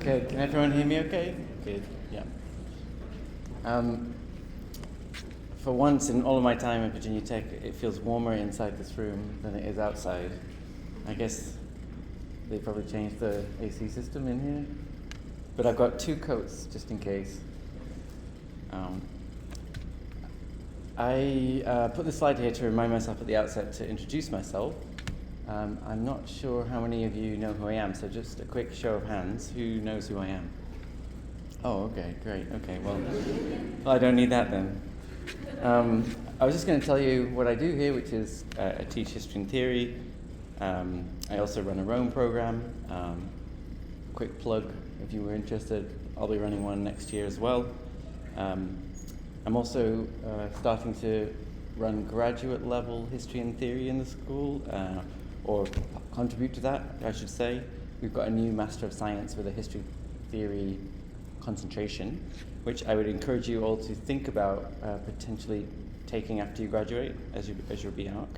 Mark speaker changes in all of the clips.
Speaker 1: Okay, can everyone hear me okay? Good, yeah. For once in all of my time at Virginia Tech, it feels warmer inside this room than it is outside. I guess they probably changed the AC system in here. But I've got two coats just in case. I put this slide here to remind myself at the outset to introduce myself. I'm not sure how many of you know who I am, so just a quick show of hands. Who knows who I am? Oh, okay, great. Okay, well I don't need that then. I was just going to tell you what I do here, which is I teach history and theory. I also run a Rome program. Quick plug, if you were interested, I'll be running one next year as well. I'm also starting to run graduate level history and theory in the school, or contribute to that, I should say. We've got a new Master of Science with a history theory concentration, which I would encourage you all to think about potentially taking after you graduate as your B arc.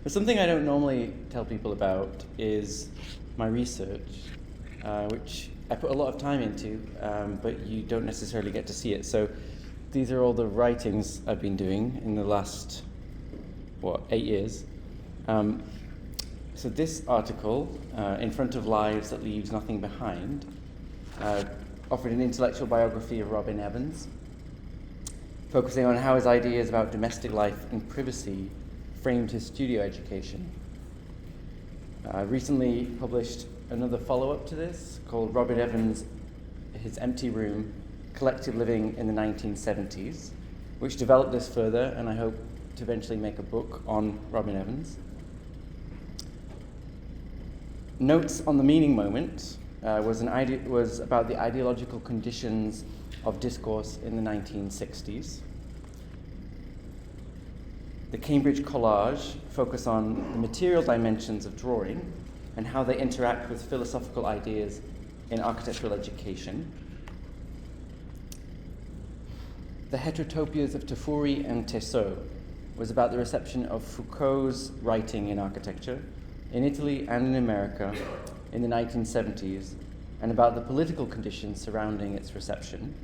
Speaker 1: But something I don't normally tell people about is my research, which I put a lot of time into, but you don't necessarily get to see it. So these are all the writings I've been doing in the last, 8 years. So this article, In Front of Lives That Leaves Nothing Behind, offered an intellectual biography of Robin Evans, focusing on how his ideas about domestic life and privacy framed his studio education. I recently published another follow-up to this called Robin Evans, His Empty Room, Collective Living in the 1970s, which developed this further, and I hope to eventually make a book on Robin Evans. Notes on the Meaning Moment was about the ideological conditions of discourse in the 1960s. The Cambridge Collage focus on the material dimensions of drawing and how they interact with philosophical ideas in architectural education. The Heterotopias of Tafuri and Tessot was about the reception of Foucault's writing in architecture in Italy and in America in the 1970s, and about the political conditions surrounding its reception.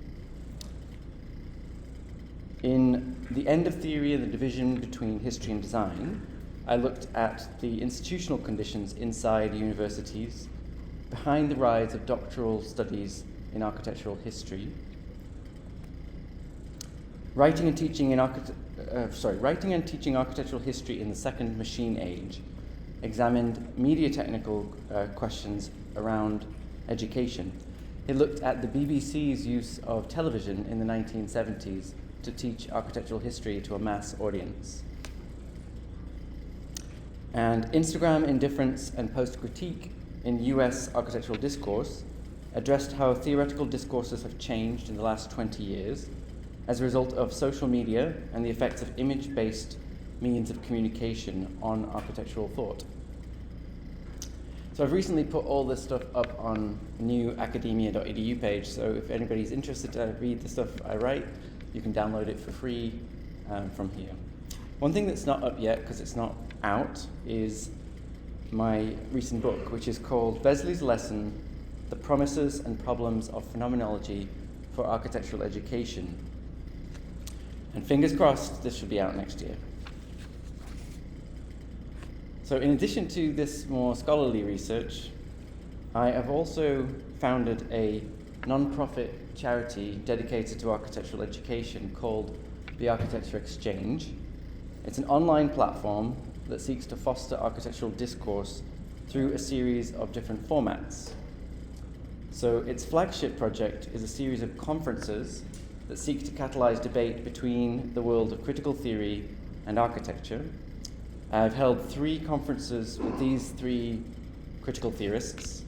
Speaker 1: In The End of Theory and the Division Between History and Design, I looked at the institutional conditions inside universities behind the rise of doctoral studies in architectural history. Writing and teaching architectural history in the Second Machine Age examined media technical questions around education. It looked at the BBC's use of television in the 1970s to teach architectural history to a mass audience. And Instagram Indifference and Post-Critique in US architectural discourse addressed how theoretical discourses have changed in the last 20 years as a result of social media and the effects of image-based means of communication on architectural thought. So I've recently put all this stuff up on newacademia.edu page, so if anybody's interested to read the stuff I write, you can download it for free from here. One thing that's not up yet, because it's not out, is my recent book, which is called Besley's Lesson, The Promises and Problems of Phenomenology for Architectural Education. And fingers crossed, this should be out next year. So in addition to this more scholarly research, I have also founded a non-profit charity dedicated to architectural education called the Architecture Exchange. It's an online platform that seeks to foster architectural discourse through a series of different formats. So its flagship project is a series of conferences that seek to catalyze debate between the world of critical theory and architecture. I've held 3 conferences with these 3 critical theorists,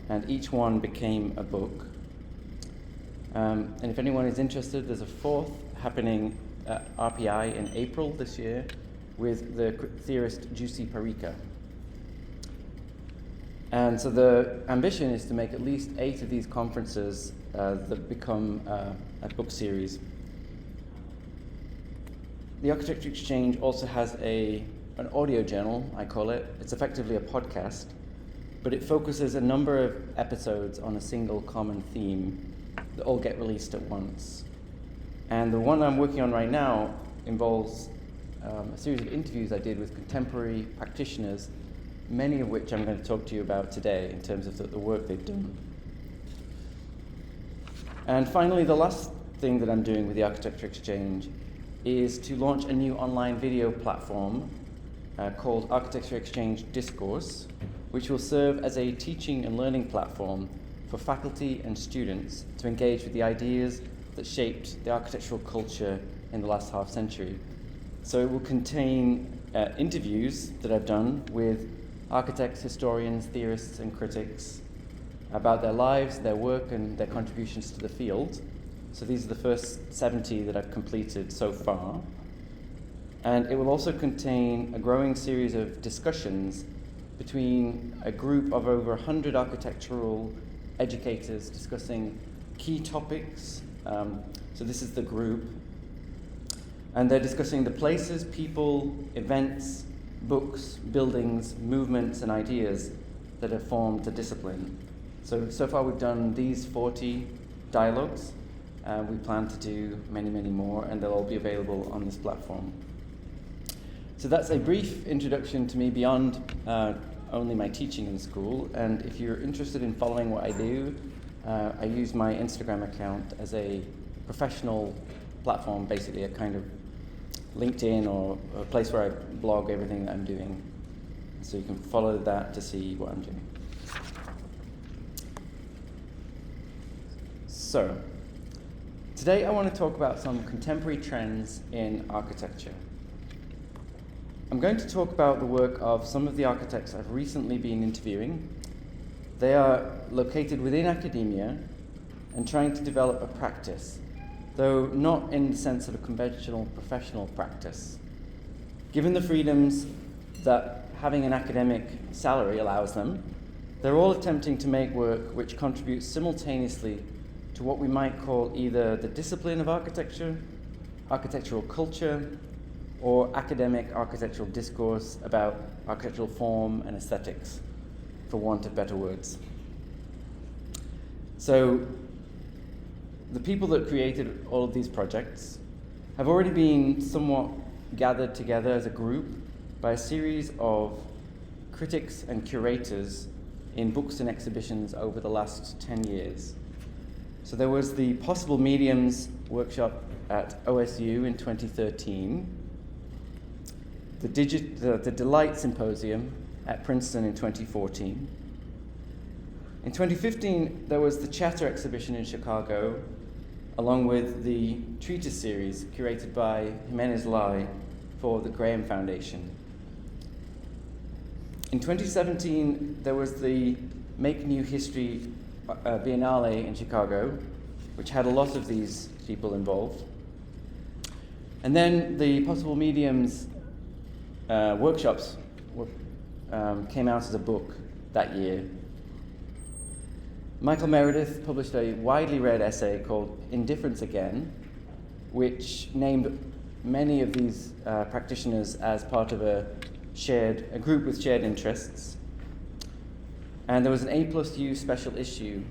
Speaker 1: and each one became a book. And if anyone is interested, there's a 4th happening at RPI in April this year with the theorist Jussi Parikka. And so the ambition is to make at least 8 of these conferences that become a book series. The Architecture Exchange also has an audio journal, I call it. It's effectively a podcast, but it focuses a number of episodes on a single common theme that all get released at once. And the one I'm working on right now involves a series of interviews I did with contemporary practitioners, many of which I'm going to talk to you about today in terms of the work they've done. And finally, the last thing that I'm doing with the Architecture Exchange is to launch a new online video platform called Architecture Exchange Discourse, which will serve as a teaching and learning platform for faculty and students to engage with the ideas that shaped the architectural culture in the last half century. So it will contain interviews that I've done with architects, historians, theorists, and critics about their lives, their work, and their contributions to the field. So these are the first 70 that I've completed so far. And it will also contain a growing series of discussions between a group of over 100 architectural educators discussing key topics. So this is the group. And they're discussing the places, people, events, books, buildings, movements, and ideas that have formed the discipline. So far we've done these 40 dialogues. We plan to do many, many more, and they'll all be available on this platform. So that's a brief introduction to me beyond only my teaching in school. And if you're interested in following what I do, I use my Instagram account as a professional platform, basically a kind of LinkedIn or a place where I blog everything that I'm doing. So you can follow that to see what I'm doing. So, today I want to talk about some contemporary trends in architecture. I'm going to talk about the work of some of the architects I've recently been interviewing. They are located within academia and trying to develop a practice, though not in the sense of a conventional professional practice. Given the freedoms that having an academic salary allows them, they're all attempting to make work which contributes simultaneously to what we might call either the discipline of architecture, architectural culture, or academic architectural discourse about architectural form and aesthetics, for want of better words. So, the people that created all of these projects have already been somewhat gathered together as a group by a series of critics and curators in books and exhibitions over the last 10 years. So there was the Possible Mediums workshop at OSU in 2013, the Delight Symposium at Princeton in 2014. In 2015, there was the Chatter exhibition in Chicago, along with the Treatise series curated by Jimenez Lai for the Graham Foundation. In 2017, there was the Make New History Biennale in Chicago, which had a lot of these people involved. And then the Possible Mediums workshops came out as a book that year. Michael Meredith published a widely read essay called Indifference Again, which named many of these practitioners as part of a group with shared interests. And there was an A+U special issue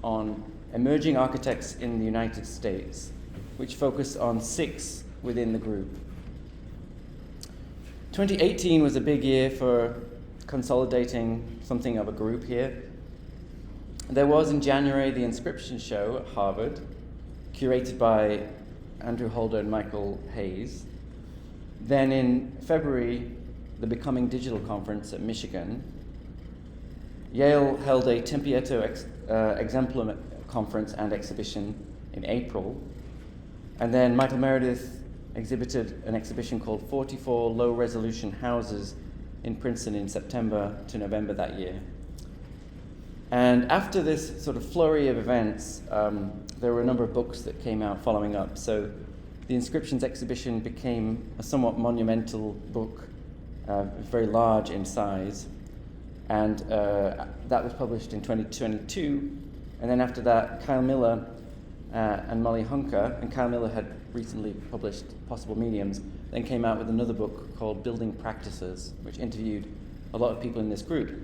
Speaker 1: on emerging architects in the United States, which focused on 6 within the group. 2018 was a big year for consolidating something of a group here. There was in January the Inscription Show at Harvard, curated by Andrew Holder and Michael Hayes. Then in February, the Becoming Digital Conference at Michigan. Yale held a Tempietto Exemplar Conference and exhibition in April. And then Michael Meredith exhibited an exhibition called 44 Low-Resolution Houses in Princeton in September to November that year. And after this sort of flurry of events, there were a number of books that came out following up. So the Inscriptions exhibition became a somewhat monumental book, very large in size. And that was published in 2022. And then after that, Kyle Miller and Molly Hunker, and Kyle Miller had recently published Possible Mediums, then came out with another book called Building Practices, which interviewed a lot of people in this group.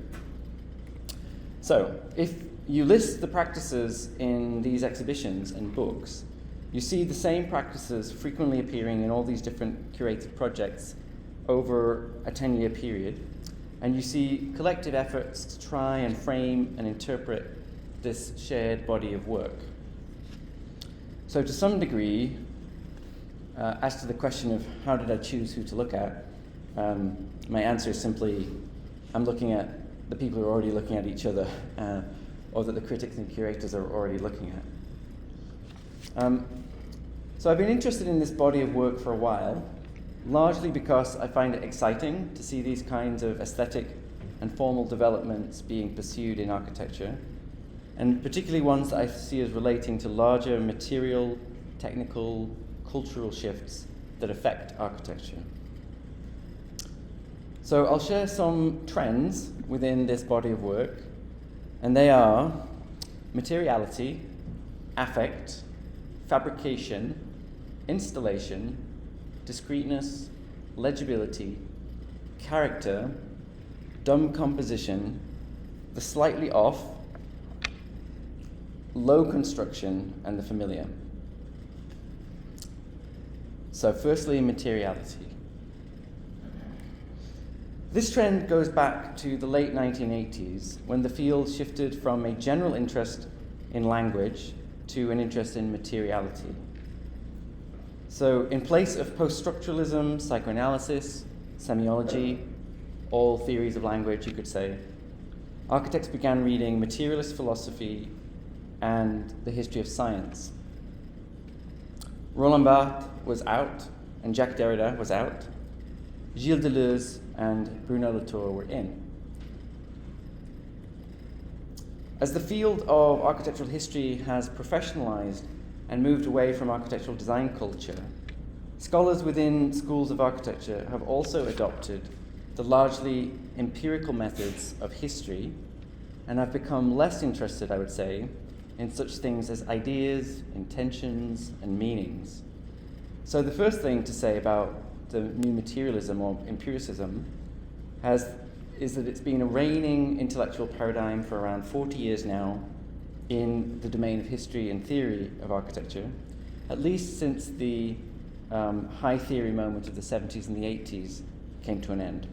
Speaker 1: So, if you list the practices in these exhibitions and books, you see the same practices frequently appearing in all these different curated projects over a 10-year period, and you see collective efforts to try and frame and interpret this shared body of work. So to some degree, as to the question of how did I choose who to look at, my answer is simply, I'm looking at the people who are already looking at each other, or that the critics and curators are already looking at. So I've been interested in this body of work for a while, largely because I find it exciting to see these kinds of aesthetic and formal developments being pursued in architecture, and particularly ones that I see as relating to larger material, technical, cultural shifts that affect architecture. So I'll share some trends within this body of work, and they are materiality, affect, fabrication, installation, discreetness, legibility, character, dumb composition, the slightly off, low construction, and the familiar. So firstly, materiality. This trend goes back to the late 1980s, when the field shifted from a general interest in language to an interest in materiality. So in place of post-structuralism, psychoanalysis, semiology, all theories of language, you could say, architects began reading materialist philosophy and the history of science. Roland Barthes was out, and Jacques Derrida was out. Gilles Deleuze and Bruno Latour were in. As the field of architectural history has professionalized and moved away from architectural design culture, scholars within schools of architecture have also adopted the largely empirical methods of history and have become less interested, I would say, in such things as ideas, intentions, and meanings. So the first thing to say about the new materialism or empiricism is that it's been a reigning intellectual paradigm for around 40 years now in the domain of history and theory of architecture, at least since the high theory moment of the 70s and the 80s came to an end.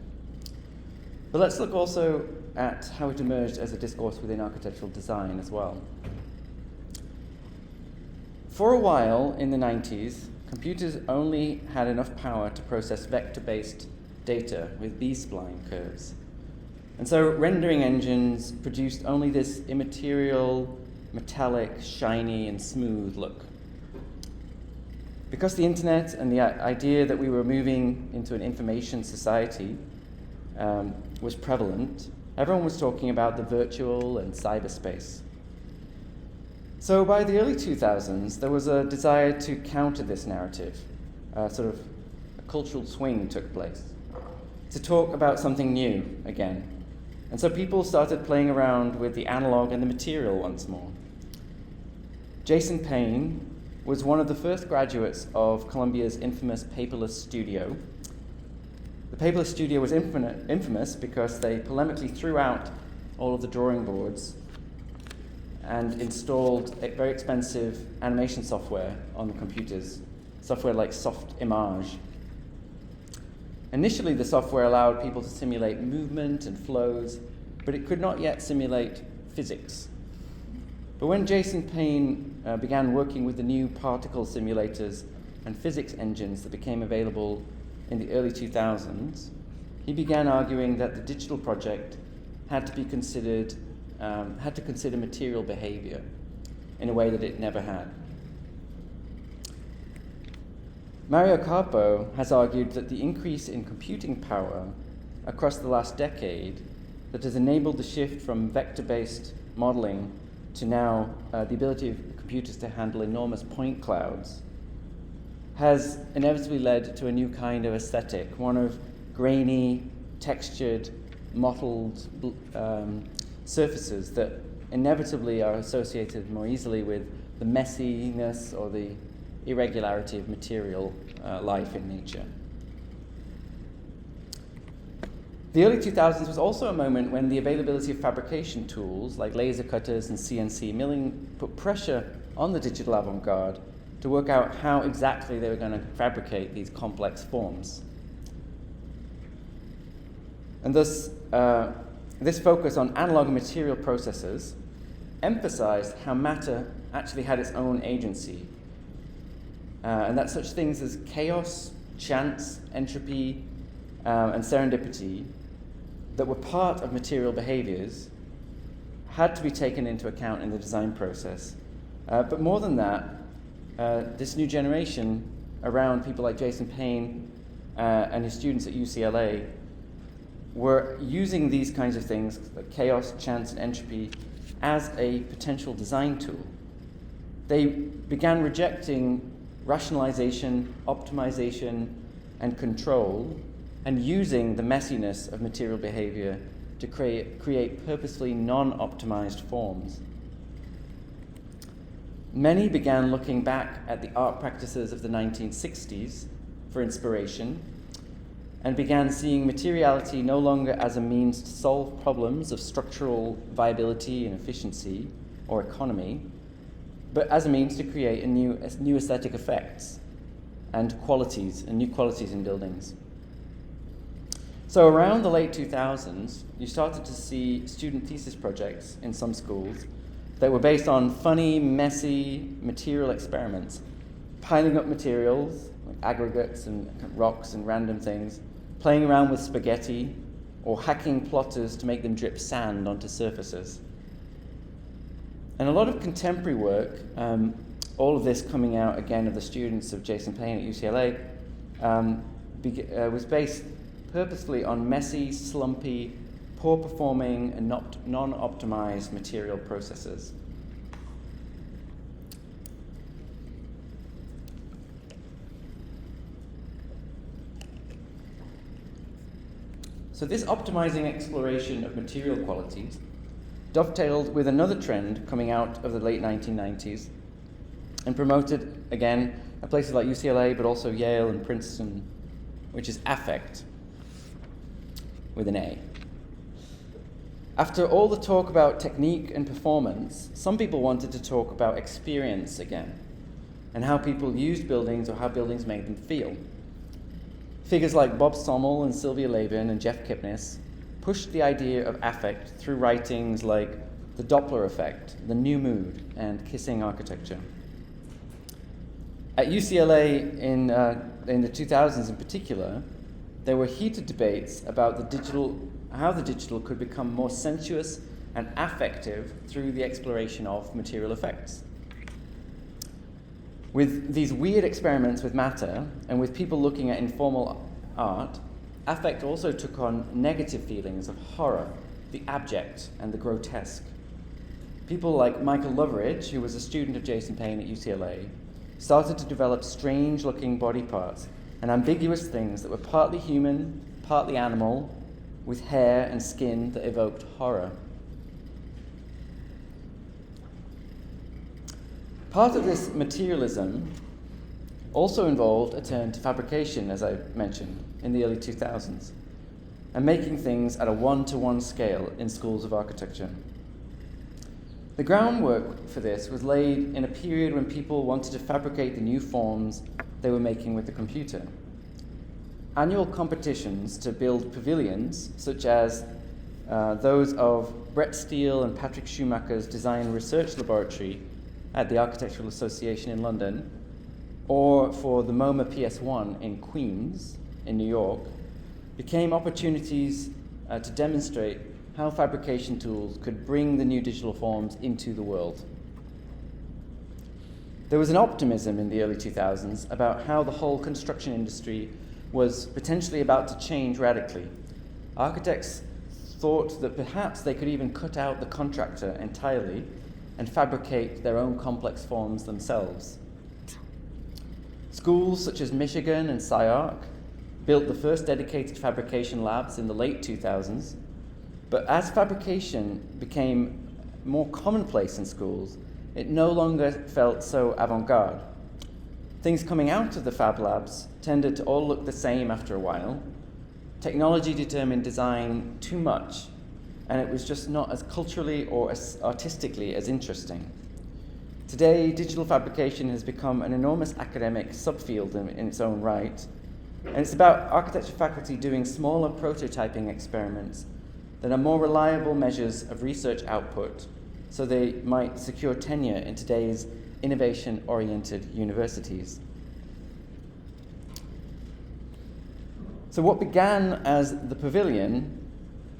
Speaker 1: But let's look also at how it emerged as a discourse within architectural design as well. For a while in the 90s, computers only had enough power to process vector-based data with B-spline curves. And so rendering engines produced only this immaterial, metallic, shiny, and smooth look. Because the internet and the idea that we were moving into an information society was prevalent, everyone was talking about the virtual and cyberspace. So by the early 2000s, there was a desire to counter this narrative. Sort of a cultural swing took place, to talk about something new again. And so people started playing around with the analog and the material once more. Jason Payne was one of the first graduates of Columbia's infamous paperless studio. The paperless studio was infamous because they polemically threw out all of the drawing boards and installed a very expensive animation software on the computers, software like Softimage. Initially, the software allowed people to simulate movement and flows, but it could not yet simulate physics. But when Jason Payne began working with the new particle simulators and physics engines that became available in the early 2000s, he began arguing that the digital project had to consider material behavior in a way that it never had. Mario Carpo has argued that the increase in computing power across the last decade that has enabled the shift from vector-based modeling to now the ability of computers to handle enormous point clouds has inevitably led to a new kind of aesthetic, one of grainy, textured, mottled surfaces that inevitably are associated more easily with the messiness or the irregularity of material life in nature. The early 2000s was also a moment when the availability of fabrication tools like laser cutters and CNC milling put pressure on the digital avant-garde to work out how exactly they were going to fabricate these complex forms. And thus, this focus on analog material processes emphasized how matter actually had its own agency, and that such things as chaos, chance, entropy, and serendipity that were part of material behaviors had to be taken into account in the design process. But more than that, this new generation around people like Jason Payne and his students at UCLA were using these kinds of things, like chaos, chance, and entropy, as a potential design tool. They began rejecting rationalization, optimization, and control, and using the messiness of material behavior to create purposefully non-optimized forms. Many began looking back at the art practices of the 1960s for inspiration, and began seeing materiality no longer as a means to solve problems of structural viability and efficiency or economy, but as a means to create new aesthetic effects and qualities, and new qualities in buildings. So around the late 2000s, you started to see student thesis projects in some schools that were based on funny, messy material experiments, piling up materials, like aggregates and rocks and random things, playing around with spaghetti, or hacking plotters to make them drip sand onto surfaces. And a lot of contemporary work, all of this coming out again of the students of Jason Payne at UCLA, was based purposefully on messy, slumpy, poor-performing, and non-optimized material processes. So this optimizing exploration of material qualities dovetailed with another trend coming out of the late 1990s and promoted, again, at places like UCLA, but also Yale and Princeton, which is affect, with an A. After all the talk about technique and performance, some people wanted to talk about experience again, and how people used buildings or how buildings made them feel. Figures like Bob Sommel and Sylvia Labin and Jeff Kipnis pushed the idea of affect through writings like The Doppler Effect, The New Mood, and Kissing Architecture. At UCLA in the 2000s in particular, there were heated debates about how the digital could become more sensuous and affective through the exploration of material effects. With these weird experiments with matter, and with people looking at informal art, affect also took on negative feelings of horror, the abject, and the grotesque. People like Michael Loveridge, who was a student of Jason Payne at UCLA, started to develop strange-looking body parts and ambiguous things that were partly human, partly animal, with hair and skin that evoked horror. Part of this materialism also involved a turn to fabrication, as I mentioned, in the early 2000s, and making things at a one-to-one scale in schools of architecture. The groundwork for this was laid in a period when people wanted to fabricate the new forms they were making with the computer. Annual competitions to build pavilions, such as those of Brett Steele and Patrick Schumacher's Design Research Laboratory at the Architectural Association in London, or for the MoMA PS1 in Queens, in New York, became opportunities to demonstrate how fabrication tools could bring the new digital forms into the world. There was an optimism in the early 2000s about how the whole construction industry was potentially about to change radically. Architects thought that perhaps they could even cut out the contractor entirely and fabricate their own complex forms themselves. Schools such as Michigan and SciArc built the first dedicated fabrication labs in the late 2000s, but as fabrication became more commonplace in schools, it no longer felt so avant-garde. Things coming out of the fab labs tended to all look the same after a while, technology determined design too much, and it was just not as culturally or as artistically as interesting. Today, digital fabrication has become an enormous academic subfield in its own right, and it's about architecture faculty doing smaller prototyping experiments that are more reliable measures of research output, so they might secure tenure in today's innovation-oriented universities. So what began as the pavilion,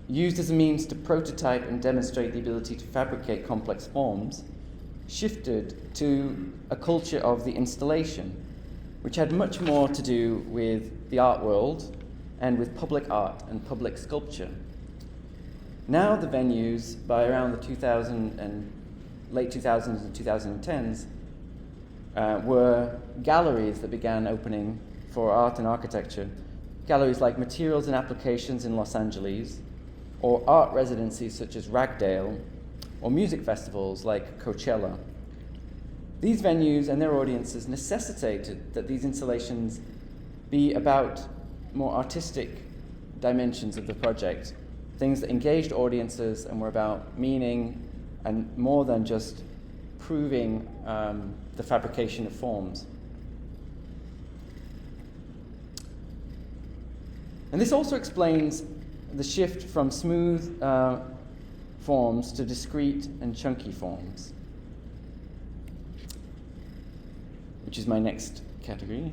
Speaker 1: used as a means to prototype and demonstrate the ability to fabricate complex forms, shifted to a culture of the installation, which had much more to do with the art world and with public art and public sculpture. Now the venues, by around the late 2000s and 2010s, were galleries that began opening for art and architecture. Galleries like Materials and Applications in Los Angeles, or art residencies such as Ragdale, or music festivals like Coachella. These venues and their audiences necessitated that these installations be about more artistic dimensions of the project, things that engaged audiences and were about meaning and more than just proving the fabrication of forms. And this also explains the shift from smooth forms to discrete and chunky forms, which is my next category.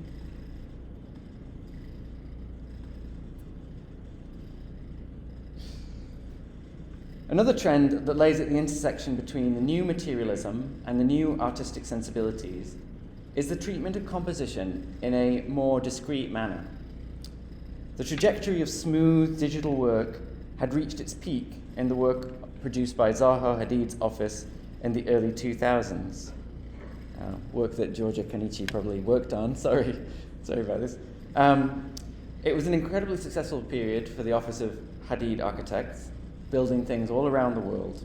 Speaker 1: Another trend that lays at the intersection between the new materialism and the new artistic sensibilities is the treatment of composition in a more discrete manner. The trajectory of smooth digital work had reached its peak in the work produced by Zaha Hadid's office in the early 2000s. Work that Giorgio Canici probably worked on. Sorry about this. It was an incredibly successful period for the office of Hadid architects, building things all around the world.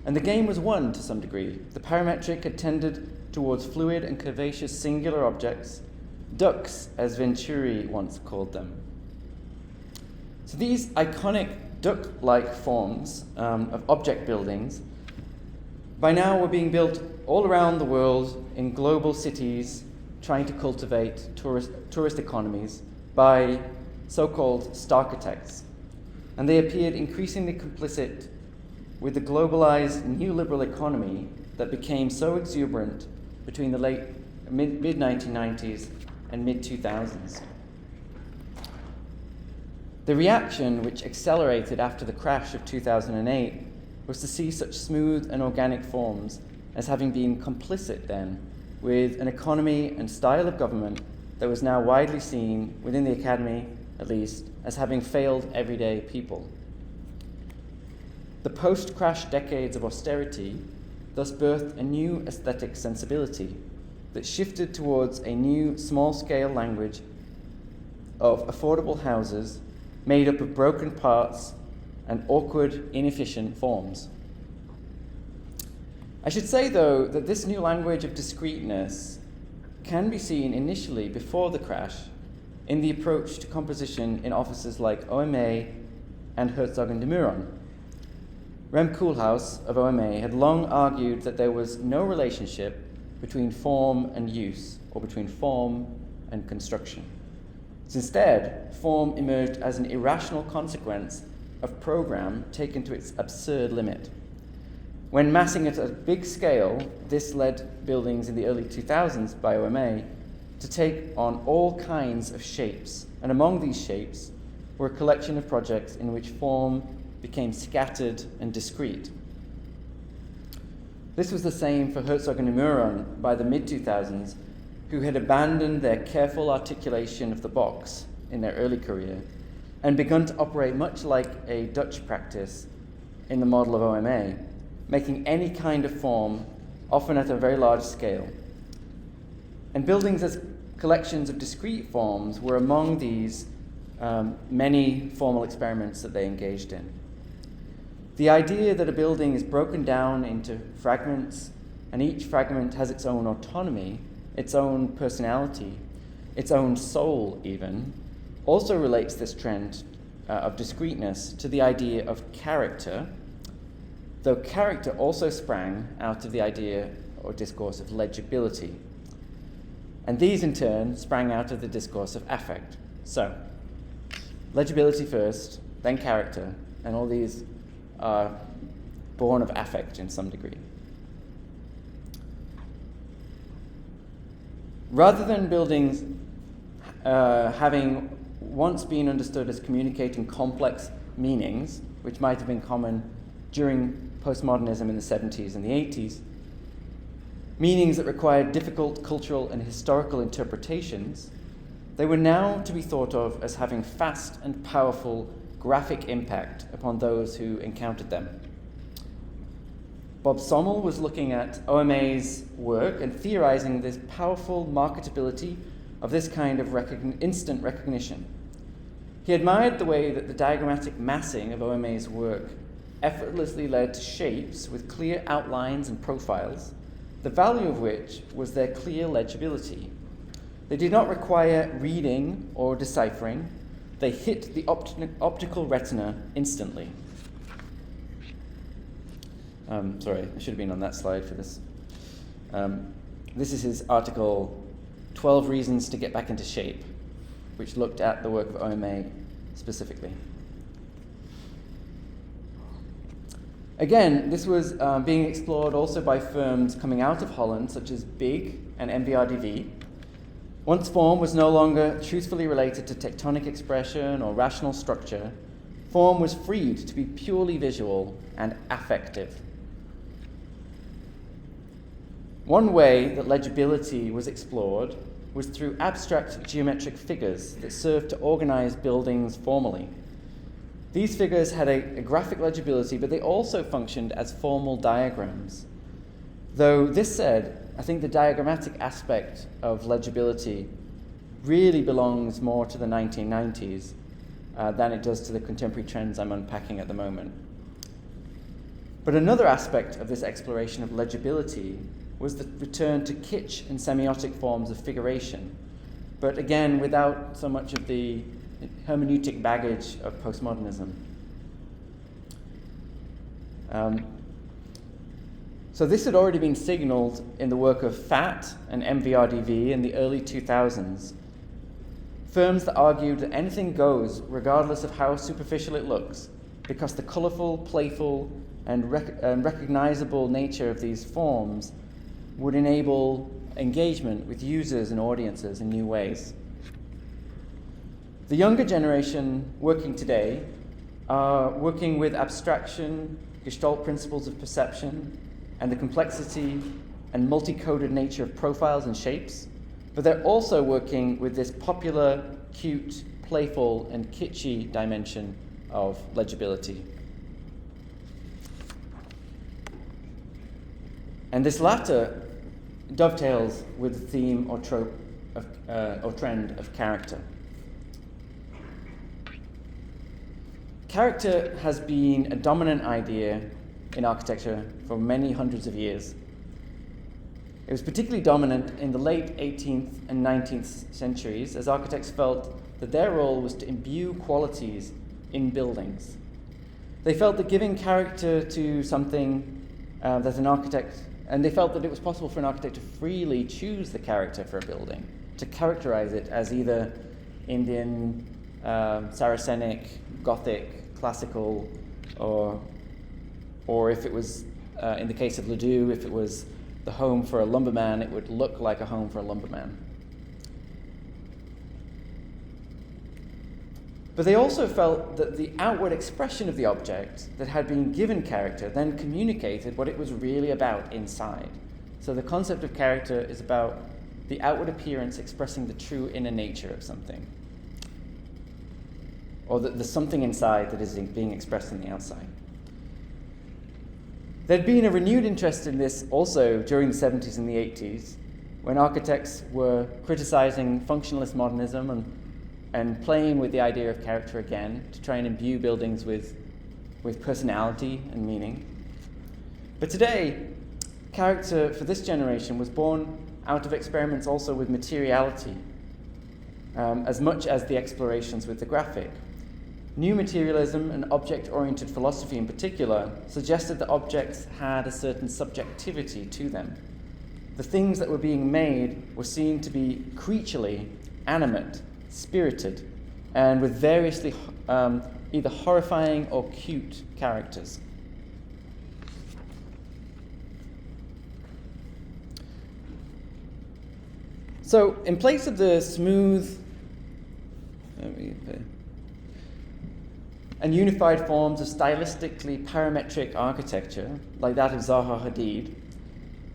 Speaker 1: And the game was won to some degree. The parametric had tended towards fluid and curvaceous singular objects, ducks, as Venturi once called them. So these iconic duck-like forms of object buildings by now were being built all around the world in global cities trying to cultivate tourist economies by so-called starchitects. And they appeared increasingly complicit with the globalized neoliberal economy that became so exuberant between the mid-1990s and mid-2000s. The reaction, which accelerated after the crash of 2008, was to see such smooth and organic forms as having been complicit then with an economy and style of government that was now widely seen, within the academy at least, as having failed everyday people. The post-crash decades of austerity thus birthed a new aesthetic sensibility that shifted towards a new small-scale language of affordable houses made up of broken parts and awkward, inefficient forms. I should say, though, that this new language of discreetness can be seen initially, before the crash, in the approach to composition in offices like OMA and Herzog and de Meuron. Rem Koolhaas of OMA had long argued that there was no relationship between form and use, or between form and construction. Instead, form emerged as an irrational consequence of program taken to its absurd limit. When massing at a big scale, this led buildings in the early 2000s by OMA to take on all kinds of shapes, and among these shapes were a collection of projects in which form became scattered and discrete. This was the same for Herzog and de Meuron by the mid-2000s, who had abandoned their careful articulation of the box in their early career and begun to operate much like a Dutch practice in the model of OMA, making any kind of form, often at a very large scale. And buildings as collections of discrete forms were among these many formal experiments that they engaged in. The idea that a building is broken down into fragments, and each fragment has its own autonomy, its own personality, its own soul even, also relates this trend of discreetness to the idea of character, though character also sprang out of the idea or discourse of legibility. And these, in turn, sprang out of the discourse of affect. So, legibility first, then character, and all these are born of affect in some degree. Rather than buildings having once been understood as communicating complex meanings, which might have been common during postmodernism in the 70s and the 80s, meanings that required difficult cultural and historical interpretations, they were now to be thought of as having fast and powerful graphic impact upon those who encountered them. Bob Sommel was looking at OMA's work and theorizing this powerful marketability of this kind of instant recognition. He admired the way that the diagrammatic massing of OMA's work effortlessly led to shapes with clear outlines and profiles, the value of which was their clear legibility. They did not require reading or deciphering. They hit the optical retina instantly. Sorry, I should have been on that slide for this. This is his article, 12 Reasons to Get Back into Shape, which looked at the work of OMA specifically. Again, this was being explored also by firms coming out of Holland, such as BIG and MVRDV. Once form was no longer truthfully related to tectonic expression or rational structure, form was freed to be purely visual and affective. One way that legibility was explored was through abstract geometric figures that served to organize buildings formally. These figures had a graphic legibility, but they also functioned as formal diagrams. Though this said, I think the diagrammatic aspect of legibility really belongs more to the 1990s than it does to the contemporary trends I'm unpacking at the moment. But another aspect of this exploration of legibility was the return to kitsch and semiotic forms of figuration, but again, without so much of the hermeneutic baggage of postmodernism. So this had already been signaled in the work of FAT and MVRDV in the early 2000s. Firms that argued that anything goes regardless of how superficial it looks, because the colorful, playful, and recognizable nature of these forms would enable engagement with users and audiences in new ways. The younger generation working today are working with abstraction, Gestalt principles of perception, and the complexity and multi-coded nature of profiles and shapes, but they're also working with this popular, cute, playful, and kitschy dimension of legibility. And this latter dovetails with the theme or trope of, or trend of character. Character has been a dominant idea in architecture for many hundreds of years. It was particularly dominant in the late 18th and 19th centuries, as architects felt that their role was to imbue qualities in buildings. They felt that giving character to something that an architect, and they felt that it was possible for an architect to freely choose the character for a building, to characterize it as either Indian, Saracenic, Gothic, classical, or if it was, in the case of Ledoux, if it was the home for a lumberman, it would look like a home for a lumberman. But they also felt that the outward expression of the object that had been given character then communicated what it was really about inside. So the concept of character is about the outward appearance expressing the true inner nature of something, or the something inside that is being expressed in the outside. There'd been a renewed interest in this also during the 70s and the 80s, when architects were criticizing functionalist modernism and playing with the idea of character again to try and imbue buildings with personality and meaning. But today, character for this generation was born out of experiments also with materiality, as much as the explorations with the graphic. New materialism and object-oriented philosophy in particular suggested that objects had a certain subjectivity to them. The things that were being made were seen to be creaturely, animate, spirited, and with variously either horrifying or cute characters. So, in place of the smooth and unified forms of stylistically parametric architecture, like that of Zaha Hadid,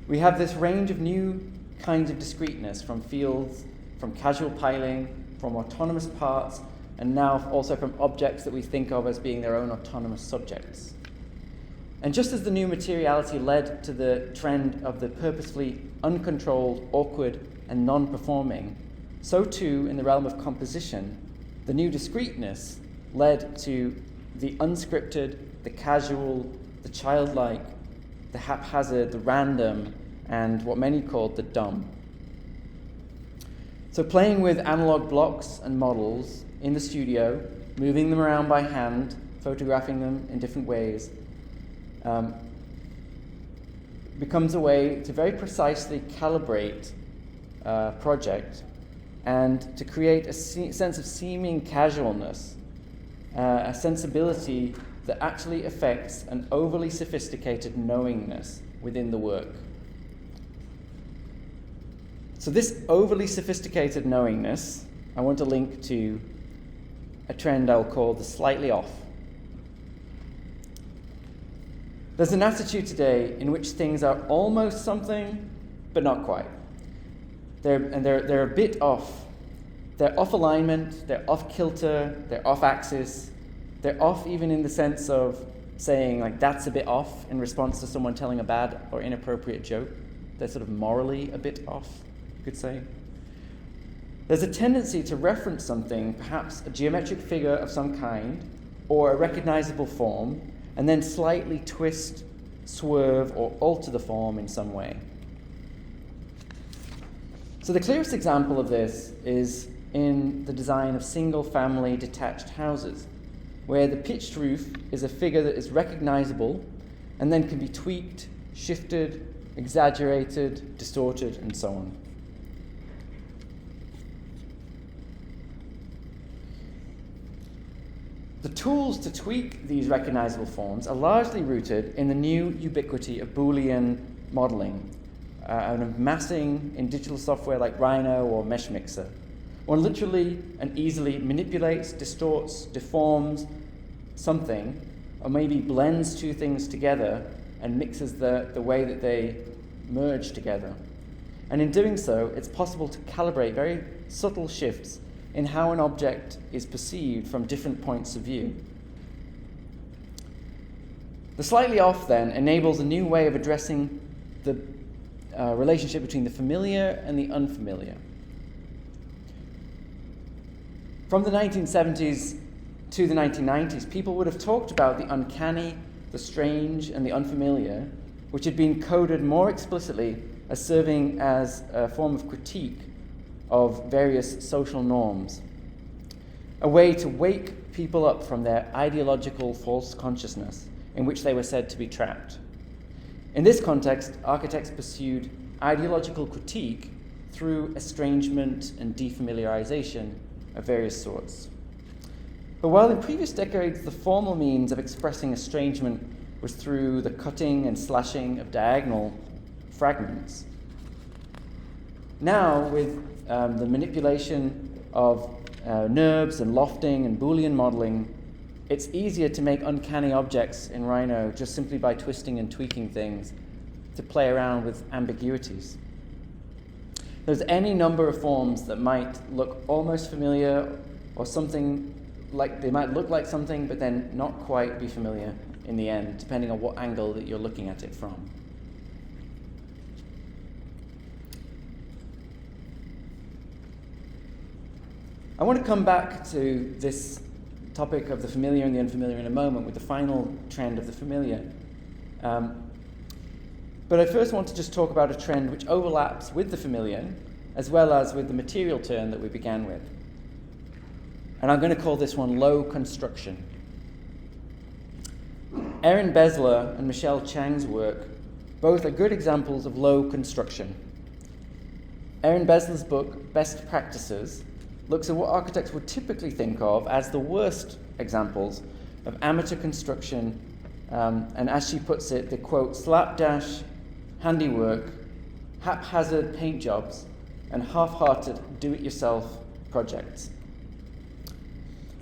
Speaker 1: we have this range of new kinds of discreteness from fields, from casual piling, from autonomous parts, and now also from objects that we think of as being their own autonomous subjects. And just as the new materiality led to the trend of the purposefully uncontrolled, awkward, and non-performing, so too in the realm of composition, the new discreteness led to the unscripted, the casual, the childlike, the haphazard, the random, and what many called the dumb. So playing with analog blocks and models in the studio, moving them around by hand, photographing them in different ways, becomes a way to very precisely calibrate a project and to create a sense of seeming casualness, a sensibility that actually affects an overly sophisticated knowingness within the work. So this overly sophisticated knowingness, I want to link to a trend I'll call the slightly off. There's an attitude today in which things are almost something, but not quite. They're a bit off. They're off alignment, they're off kilter, they're off axis. They're off even in the sense of saying, like, that's a bit off in response to someone telling a bad or inappropriate joke. They're sort of morally a bit off, you could say. There's a tendency to reference something, perhaps a geometric figure of some kind, or a recognizable form, and then slightly twist, swerve, or alter the form in some way. So the clearest example of this is in the design of single-family detached houses, where the pitched roof is a figure that is recognizable and then can be tweaked, shifted, exaggerated, distorted, and so on. The tools to tweak these recognizable forms are largely rooted in the new ubiquity of Boolean modeling, and of massing in digital software like Rhino or Mesh Mixer. One literally and easily manipulates, distorts, deforms something, or maybe blends two things together and mixes the way that they merge together. And in doing so, it's possible to calibrate very subtle shifts in how an object is perceived from different points of view. The slightly off, then, enables a new way of addressing the relationship between the familiar and the unfamiliar. From the 1970s to the 1990s, people would have talked about the uncanny, the strange, and the unfamiliar, which had been coded more explicitly as serving as a form of critique of various social norms, a way to wake people up from their ideological false consciousness in which they were said to be trapped. In this context, architects pursued ideological critique through estrangement and defamiliarization of various sorts. But while in previous decades the formal means of expressing estrangement was through the cutting and slashing of diagonal fragments, now with the manipulation of NURBS and lofting and Boolean modeling, it's easier to make uncanny objects in Rhino just simply by twisting and tweaking things to play around with ambiguities. There's any number of forms that might look almost familiar or something like they might look like something but then not quite be familiar in the end, depending on what angle that you're looking at it from. I want to come back to this topic of the familiar and the unfamiliar in a moment with the final trend of the familiar. But I first want to just talk about a trend which overlaps with the familiar as well as with the material turn that we began with. And I'm going to call this one low construction. Erin Besler and Michelle Chang's work both are good examples of low construction. Erin Besler's book, Best Practices, looks at what architects would typically think of as the worst examples of amateur construction, and as she puts it, the quote, slapdash handiwork, haphazard paint jobs, and half-hearted do-it-yourself projects.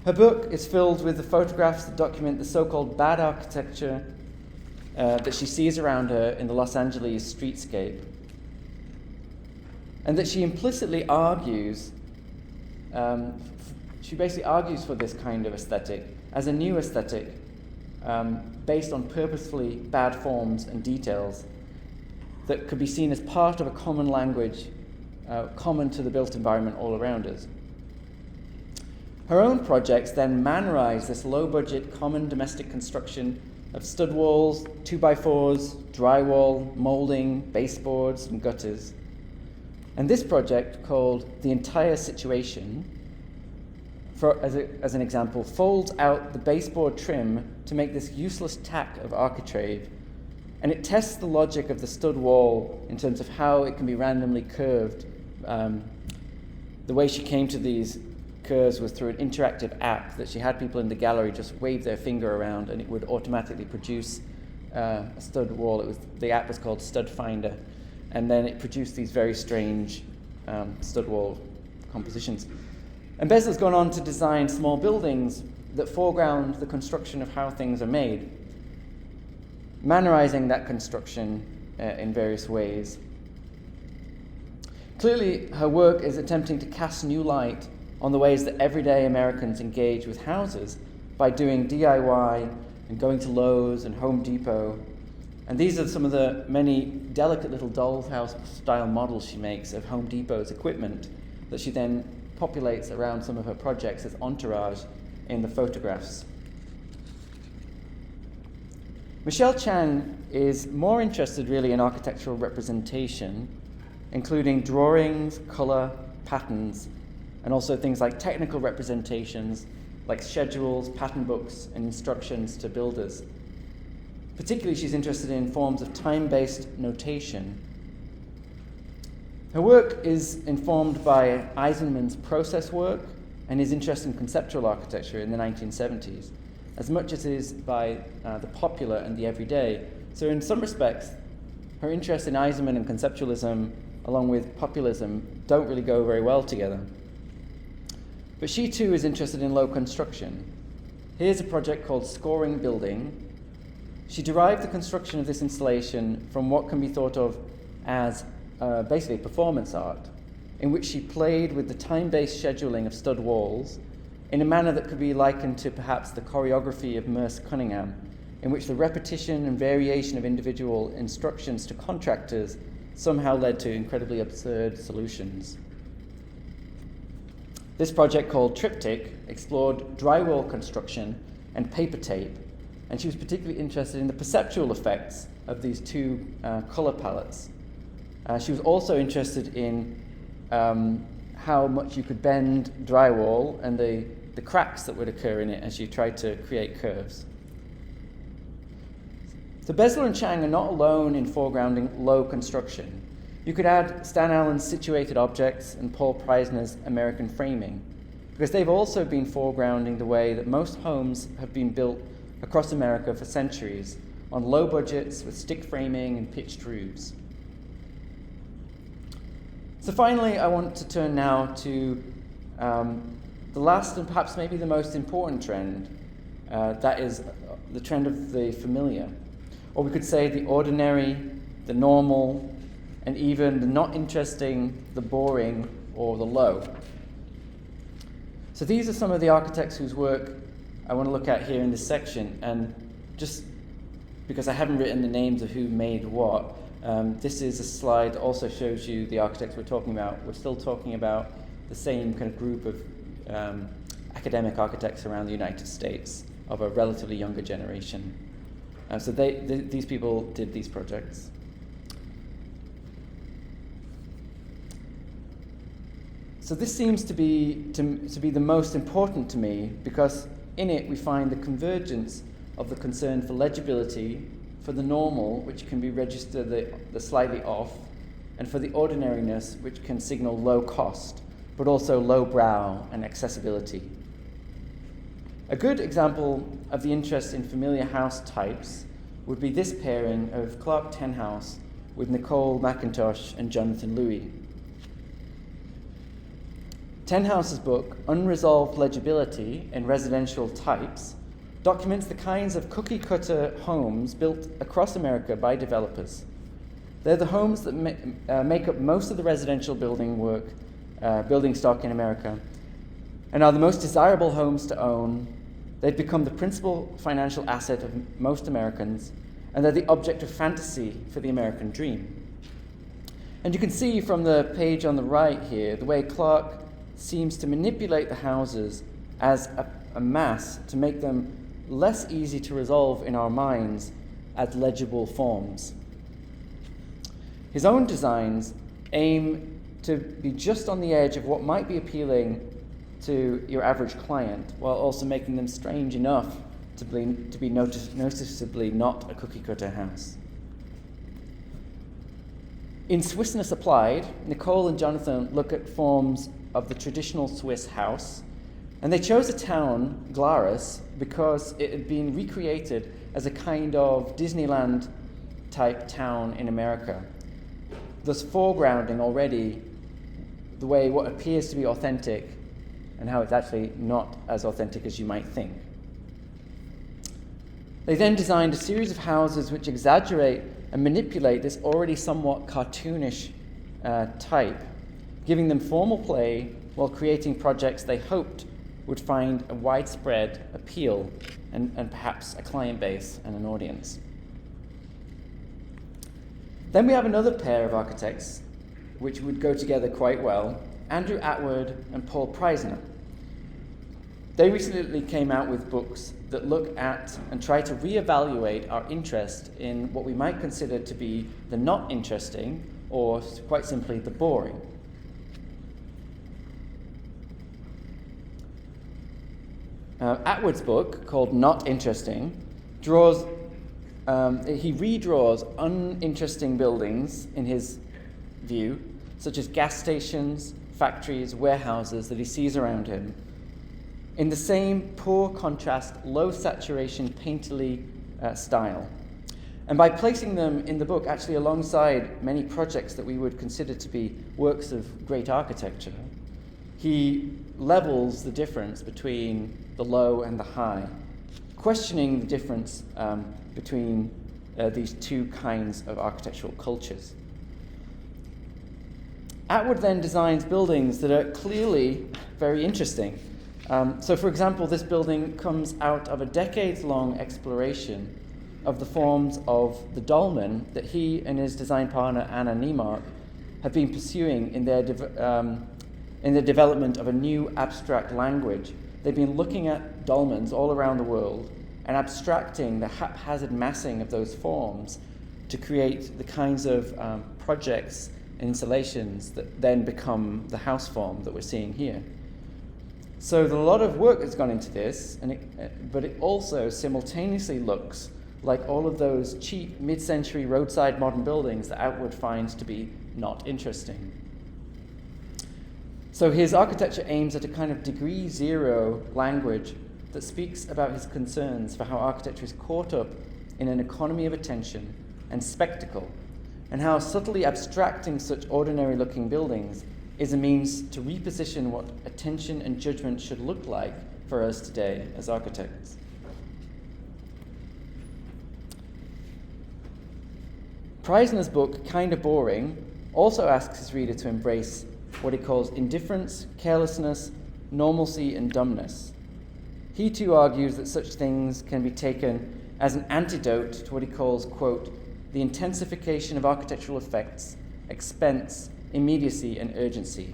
Speaker 1: Her book is filled with the photographs that document the so-called bad architecture that she sees around her in the Los Angeles streetscape, and that she implicitly argues, she basically argues for this kind of aesthetic as a new aesthetic based on purposefully bad forms and details that could be seen as part of a common language common to the built environment all around us. Her own projects then mannerize this low-budget common domestic construction of stud walls, 2x4s, drywall, molding, baseboards, and gutters. And this project, called The Entire Situation, as an example, folds out the baseboard trim to make this useless tack of architrave, and it tests the logic of the stud wall in terms of how it can be randomly curved. The way she came to these curves was through an interactive app that she had people in the gallery just wave their finger around and it would automatically produce a stud wall. The app was called Stud Finder, and then it produced these very strange stud wall compositions. And Besler's gone on to design small buildings that foreground the construction of how things are made, mannerizing that construction in various ways. Clearly, her work is attempting to cast new light on the ways that everyday Americans engage with houses by doing DIY and going to Lowe's and Home Depot. And these are some of the many delicate little dollhouse-style models she makes of Home Depot's equipment that she then populates around some of her projects as entourage in the photographs. Michelle Chang is more interested really in architectural representation, including drawings, color, patterns, and also things like technical representations, like schedules, pattern books, and instructions to builders. Particularly, she's interested in forms of time-based notation. Her work is informed by Eisenman's process work and his interest in conceptual architecture in the 1970s, as much as it is by the popular and the everyday. So in some respects, her interest in Eisenman and conceptualism, along with populism, don't really go very well together. But she too is interested in low construction. Here's a project called Scoring Building. She derived the construction of this installation from what can be thought of as basically performance art, in which she played with the time-based scheduling of stud walls in a manner that could be likened to perhaps the choreography of Merce Cunningham, in which the repetition and variation of individual instructions to contractors somehow led to incredibly absurd solutions. This project, called Triptych, explored drywall construction and paper tape, and she was particularly interested in the perceptual effects of these two color palettes. She was also interested in how much you could bend drywall and the cracks that would occur in it as you tried to create curves. So Besler and Chang are not alone in foregrounding low construction. You could add Stan Allen's Situated Objects and Paul Preisner's American Framing, because they've also been foregrounding the way that most homes have been built across America for centuries, on low budgets with stick framing and pitched roofs. So finally, I want to turn now to the last and perhaps maybe the most important trend, that is the trend of the familiar. Or we could say the ordinary, the normal, and even the not interesting, the boring, or the low. So these are some of the architects whose work I want to look at here in this section, and just because I haven't written the names of who made what, this is a slide that also shows you the architects we're talking about. We're still talking about the same kind of group of academic architects around the United States of a relatively younger generation. So these people did these projects. So this seems to be the most important to me, because in it we find the convergence of the concern for legibility, for the normal, which can be registered the slightly off, and for the ordinariness, which can signal low cost, but also low brow and accessibility. A good example of the interest in familiar house types would be this pairing of Clark Tenhouse with Nicole McIntosh and Jonathan Louis. Tenhouse's book, Unresolved Legibility in Residential Types, documents the kinds of cookie-cutter homes built across America by developers. They're the homes that make up most of the residential building stock in America, and are the most desirable homes to own. They've become the principal financial asset of most Americans, and they're the object of fantasy for the American dream. And you can see from the page on the right here the way Clark seems to manipulate the houses as a mass to make them less easy to resolve in our minds as legible forms. His own designs aim to be just on the edge of what might be appealing to your average client, while also making them strange enough to be noticeably not a cookie-cutter house. In Swissness Applied, Nicole and Jonathan look at forms of the traditional Swiss house, and they chose a town, Glarus, because it had been recreated as a kind of Disneyland-type town in America, thus foregrounding already the way what appears to be authentic and how it's actually not as authentic as you might think. They then designed a series of houses which exaggerate and manipulate this already somewhat cartoonish type, giving them formal play while creating projects they hoped would find a widespread appeal and perhaps a client base and an audience. Then we have another pair of architects which would go together quite well, Andrew Atwood and Paul Preisner. They recently came out with books that look at and try to reevaluate our interest in what we might consider to be the not interesting, or quite simply the boring. Atwood's book, called Not Interesting, he redraws uninteresting buildings, in his view, such as gas stations, factories, warehouses that he sees around him, in the same poor contrast, low saturation, painterly style. And by placing them in the book actually alongside many projects that we would consider to be works of great architecture, he levels the difference between the low and the high, questioning the difference between these two kinds of architectural cultures. Atwood then designs buildings that are clearly very interesting. So, for example, this building comes out of a decades-long exploration of the forms of the dolmen that he and his design partner, Anna Niemark, have been pursuing in their development of a new abstract language. They've been looking at dolmens all around the world and abstracting the haphazard massing of those forms to create the kinds of projects and installations that then become the house form that we're seeing here. So there's a lot of work that's gone into this, but it also simultaneously looks like all of those cheap mid-century roadside modern buildings that Atwood finds to be not interesting. So his architecture aims at a kind of degree zero language that speaks about his concerns for how architecture is caught up in an economy of attention and spectacle, and how subtly abstracting such ordinary-looking buildings is a means to reposition what attention and judgment should look like for us today as architects. Preisner's book, Kind of Boring, also asks his reader to embrace what he calls indifference, carelessness, normalcy, and dumbness. He too argues that such things can be taken as an antidote to what he calls, quote, the intensification of architectural effects, expense, immediacy, and urgency.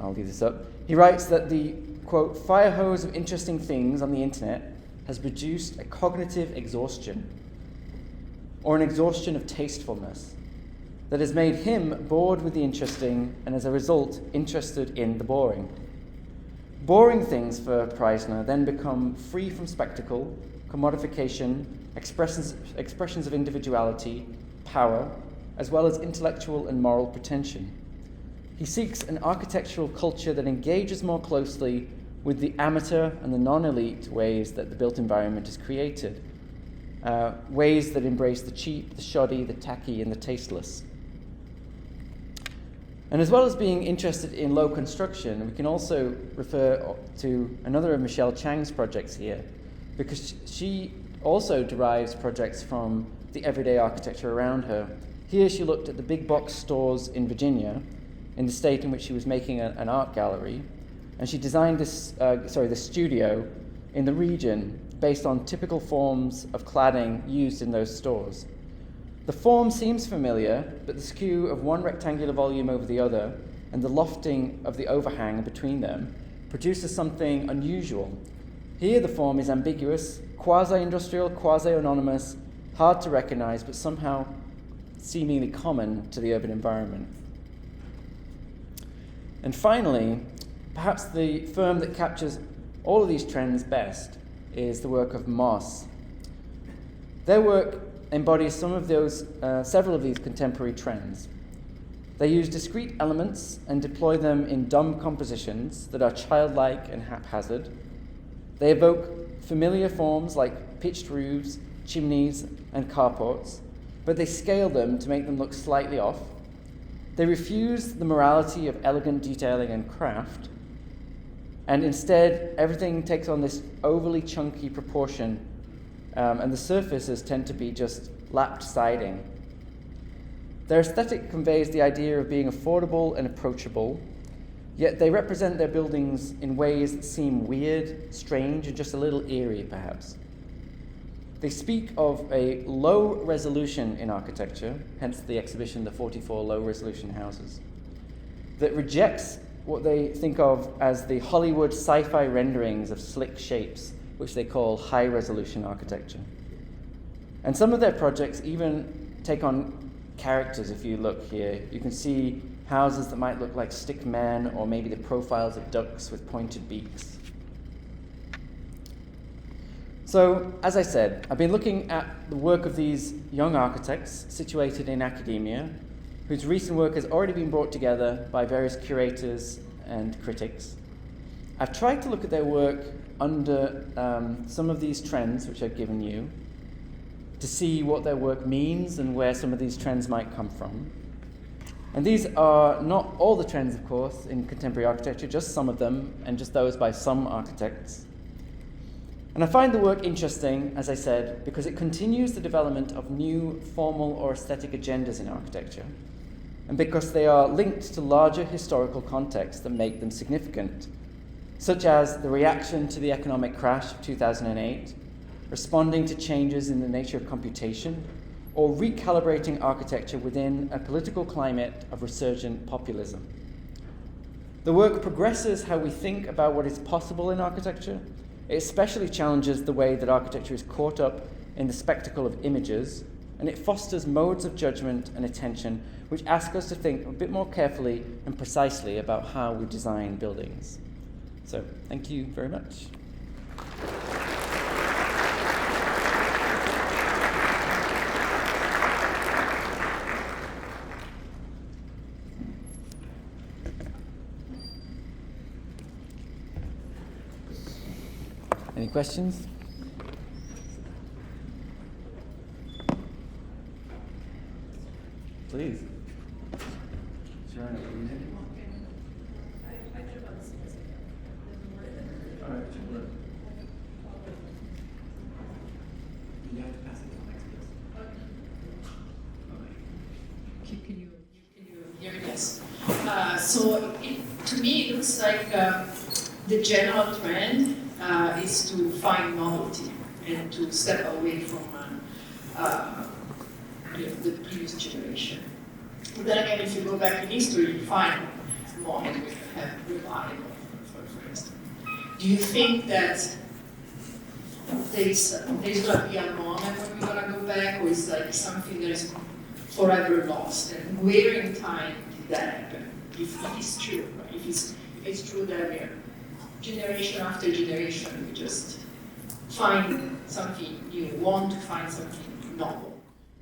Speaker 1: I'll leave this up. He writes that the, quote, fire hose of interesting things on the internet has produced a cognitive exhaustion, or an exhaustion of tastefulness, that has made him bored with the interesting and, as a result, interested in the boring. Boring things for Preissner then become free from spectacle, commodification, expressions of individuality, power, as well as intellectual and moral pretension. He seeks an architectural culture that engages more closely with the amateur and the non-elite ways that the built environment is created, ways that embrace the cheap, the shoddy, the tacky, and the tasteless. And as well as being interested in low construction, we can also refer to another of Michelle Chang's projects here, because she also derives projects from the everyday architecture around her. Here she looked at the big box stores in Virginia, in the state in which she was making an art gallery, and she designed the studio in the region based on typical forms of cladding used in those stores. The form seems familiar, but the skew of one rectangular volume over the other and the lofting of the overhang between them produces something unusual. Here the form is ambiguous, quasi-industrial, quasi-anonymous, hard to recognize, but somehow seemingly common to the urban environment. And finally, perhaps the firm that captures all of these trends best is the work of Moss. Their work embodies several of these contemporary trends. They use discrete elements and deploy them in dumb compositions that are childlike and haphazard. They evoke familiar forms like pitched roofs, chimneys, and carports, but they scale them to make them look slightly off. They refuse the morality of elegant detailing and craft, and instead everything takes on this overly chunky proportion, and the surfaces tend to be just lapped siding. Their aesthetic conveys the idea of being affordable and approachable, yet they represent their buildings in ways that seem weird, strange, and just a little eerie, perhaps. They speak of a low resolution in architecture, hence the exhibition, the 44 low-resolution houses, that rejects what they think of as the Hollywood sci-fi renderings of slick shapes, which they call high-resolution architecture. And some of their projects even take on characters. If you look here, you can see houses that might look like stick men, or maybe the profiles of ducks with pointed beaks. So, as I said, I've been looking at the work of these young architects situated in academia, whose recent work has already been brought together by various curators and critics. I've tried to look at their work under some of these trends which I've given you, to see what their work means and where some of these trends might come from. And these are not all the trends, of course, in contemporary architecture, just some of them, and just those by some architects. And I find the work interesting, as I said, because it continues the development of new formal or aesthetic agendas in architecture, and because they are linked to larger historical contexts that make them significant, such as the reaction to the economic crash of 2008, responding to changes in the nature of computation, or recalibrating architecture within a political climate of resurgent populism. The work progresses how we think about what is possible in architecture. It especially challenges the way that architecture is caught up in the spectacle of images, and it fosters modes of judgment and attention which ask us to think a bit more carefully and precisely about how we design buildings. So, thank you very much. Any questions? Please. Sure. All right. You have to pass it to the next person.
Speaker 2: Can you hear me? Yes. To me, it looks like the general trend is to find novelty and to step away from the previous generation. But then again, if you go back in history, you find moments which have revival, for instance. Do you think that there's going to be a moment when we're going to go back, or is like something that is forever lost. And where in time did that happen? If it is true, right? If it's true that we're generation after generation, we just find something new, want to find something novel.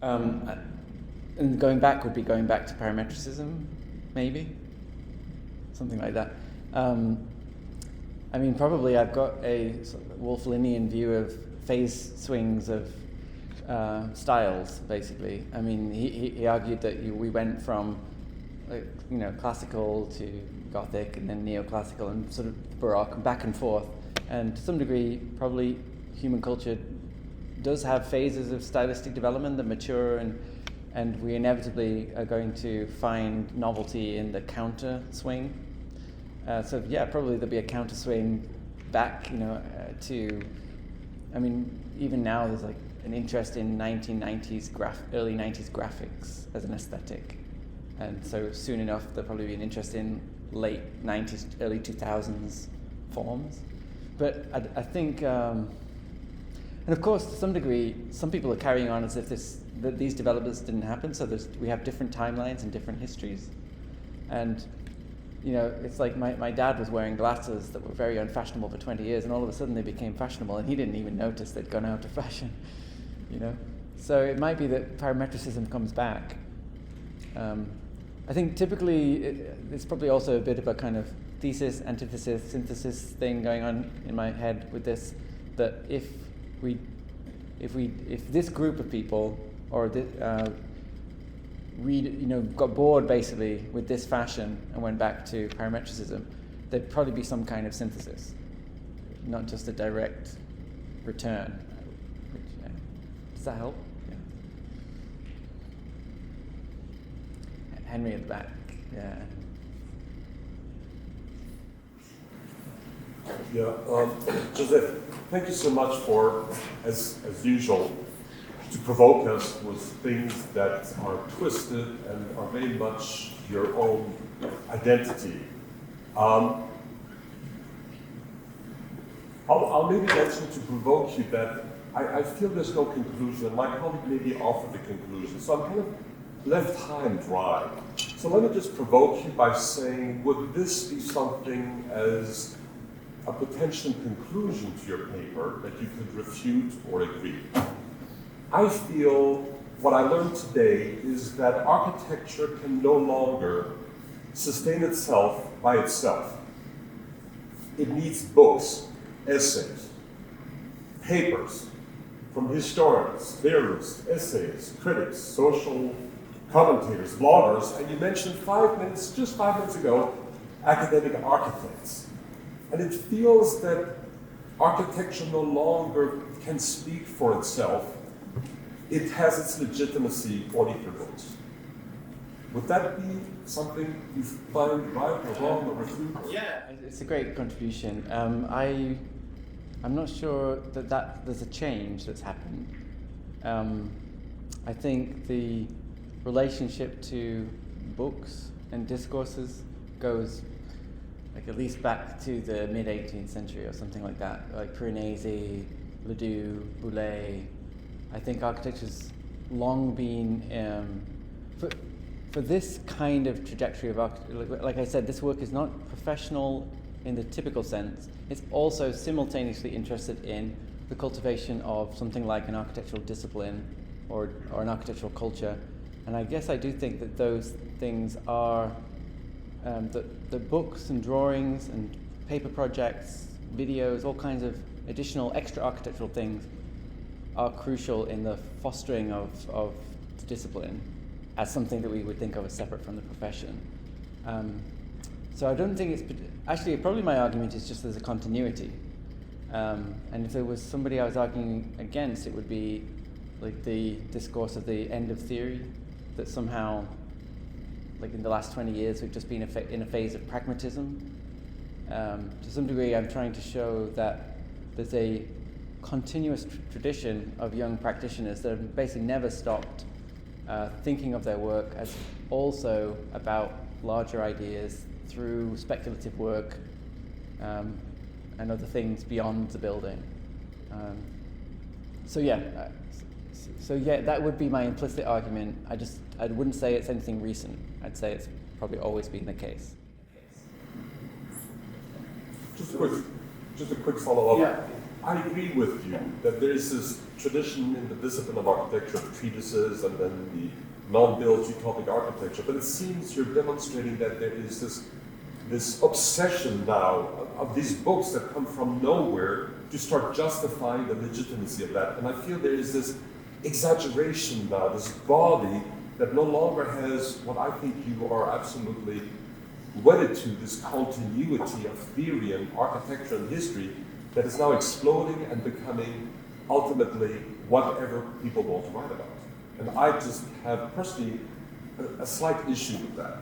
Speaker 1: And going back would be going back to parametricism, maybe? Something like that. I mean, probably I've got a sort of Wolf-Linian view of phase swings of styles, basically. I mean, he argued that we went from, classical to Gothic and then neoclassical and sort of Baroque and back and forth. And to some degree, probably human culture does have phases of stylistic development that mature, and we inevitably are going to find novelty in the counter swing. So yeah, probably there'll be a counter swing back, to, I mean, even now there's like an interest in 1990s, early 90s graphics as an aesthetic. And so soon enough, there'll probably be an interest in late 90s, early 2000s forms. But I think, and of course, to some degree, some people are carrying on as if these developments didn't happen. So we have different timelines and different histories. And, it's like my dad was wearing glasses that were very unfashionable for 20 years, and all of a sudden they became fashionable, and he didn't even notice they'd gone out of fashion, So it might be that parametricism comes back. I think typically it's probably also a bit of a kind of thesis, antithesis, synthesis thing going on in my head with this, that if this group of people or got bored basically with this fashion and went back to parametricism, there'd probably be some kind of synthesis, not just a direct return. Does that help? Yeah. Henry at the back. Yeah.
Speaker 3: Joseph, thank you so much for, as usual, to provoke us with things that are twisted and are very much your own identity. I'll maybe mention to provoke you that I feel there's no conclusion. My colleague maybe offered the conclusion, so I'm kind of left high and dry. So let me just provoke you by saying, would this be something as a potential conclusion to your paper that you could refute or agree? I feel what I learned today is that architecture can no longer sustain itself by itself. It needs books, essays, papers from historians, theorists, essayists, critics, social commentators, bloggers, and you mentioned just 5 minutes ago, academic architects. And it feels that architecture no longer can speak for itself. It has its legitimacy only through books. Would that be something you find right or wrong or refute?
Speaker 1: Yeah, it's a great contribution. I'm not sure that there's a change that's happened. I think the relationship to books and discourses goes like at least back to the mid-18th century or something like that, like Piranesi, Ledoux, Boulez. I think architecture's long been, for this kind of trajectory of architecture, like I said, this work is not professional in the typical sense. It's also simultaneously interested in the cultivation of something like an architectural discipline or an architectural culture. And I guess I do think that those things are, the books and drawings and paper projects, videos, all kinds of additional extra architectural things are crucial in the fostering of the discipline as something that we would think of as separate from the profession. So I don't think actually probably my argument is just there's a continuity. And if there was somebody I was arguing against, it would be like the discourse of the end of theory, that somehow, like in the last 20 years, we've just been in a phase of pragmatism. To some degree, I'm trying to show that there's a continuous tradition of young practitioners that have basically never stopped thinking of their work as also about larger ideas through speculative work and other things beyond the building. So So yeah, that would be my implicit argument. I wouldn't say it's anything recent. I'd say it's probably always been the case.
Speaker 3: Just a quick follow-up.
Speaker 1: Yeah.
Speaker 3: I agree with you that there is this tradition in the discipline of architecture of treatises and then the non-built utopic architecture, but it seems you're demonstrating that there is this obsession now of these books that come from nowhere to start justifying the legitimacy of that. And I feel there is this exaggeration now, this body that no longer has what I think you are absolutely wedded to, this continuity of theory and architecture and history that is now exploding and becoming ultimately whatever people want to write about. And I just have personally a slight issue with that.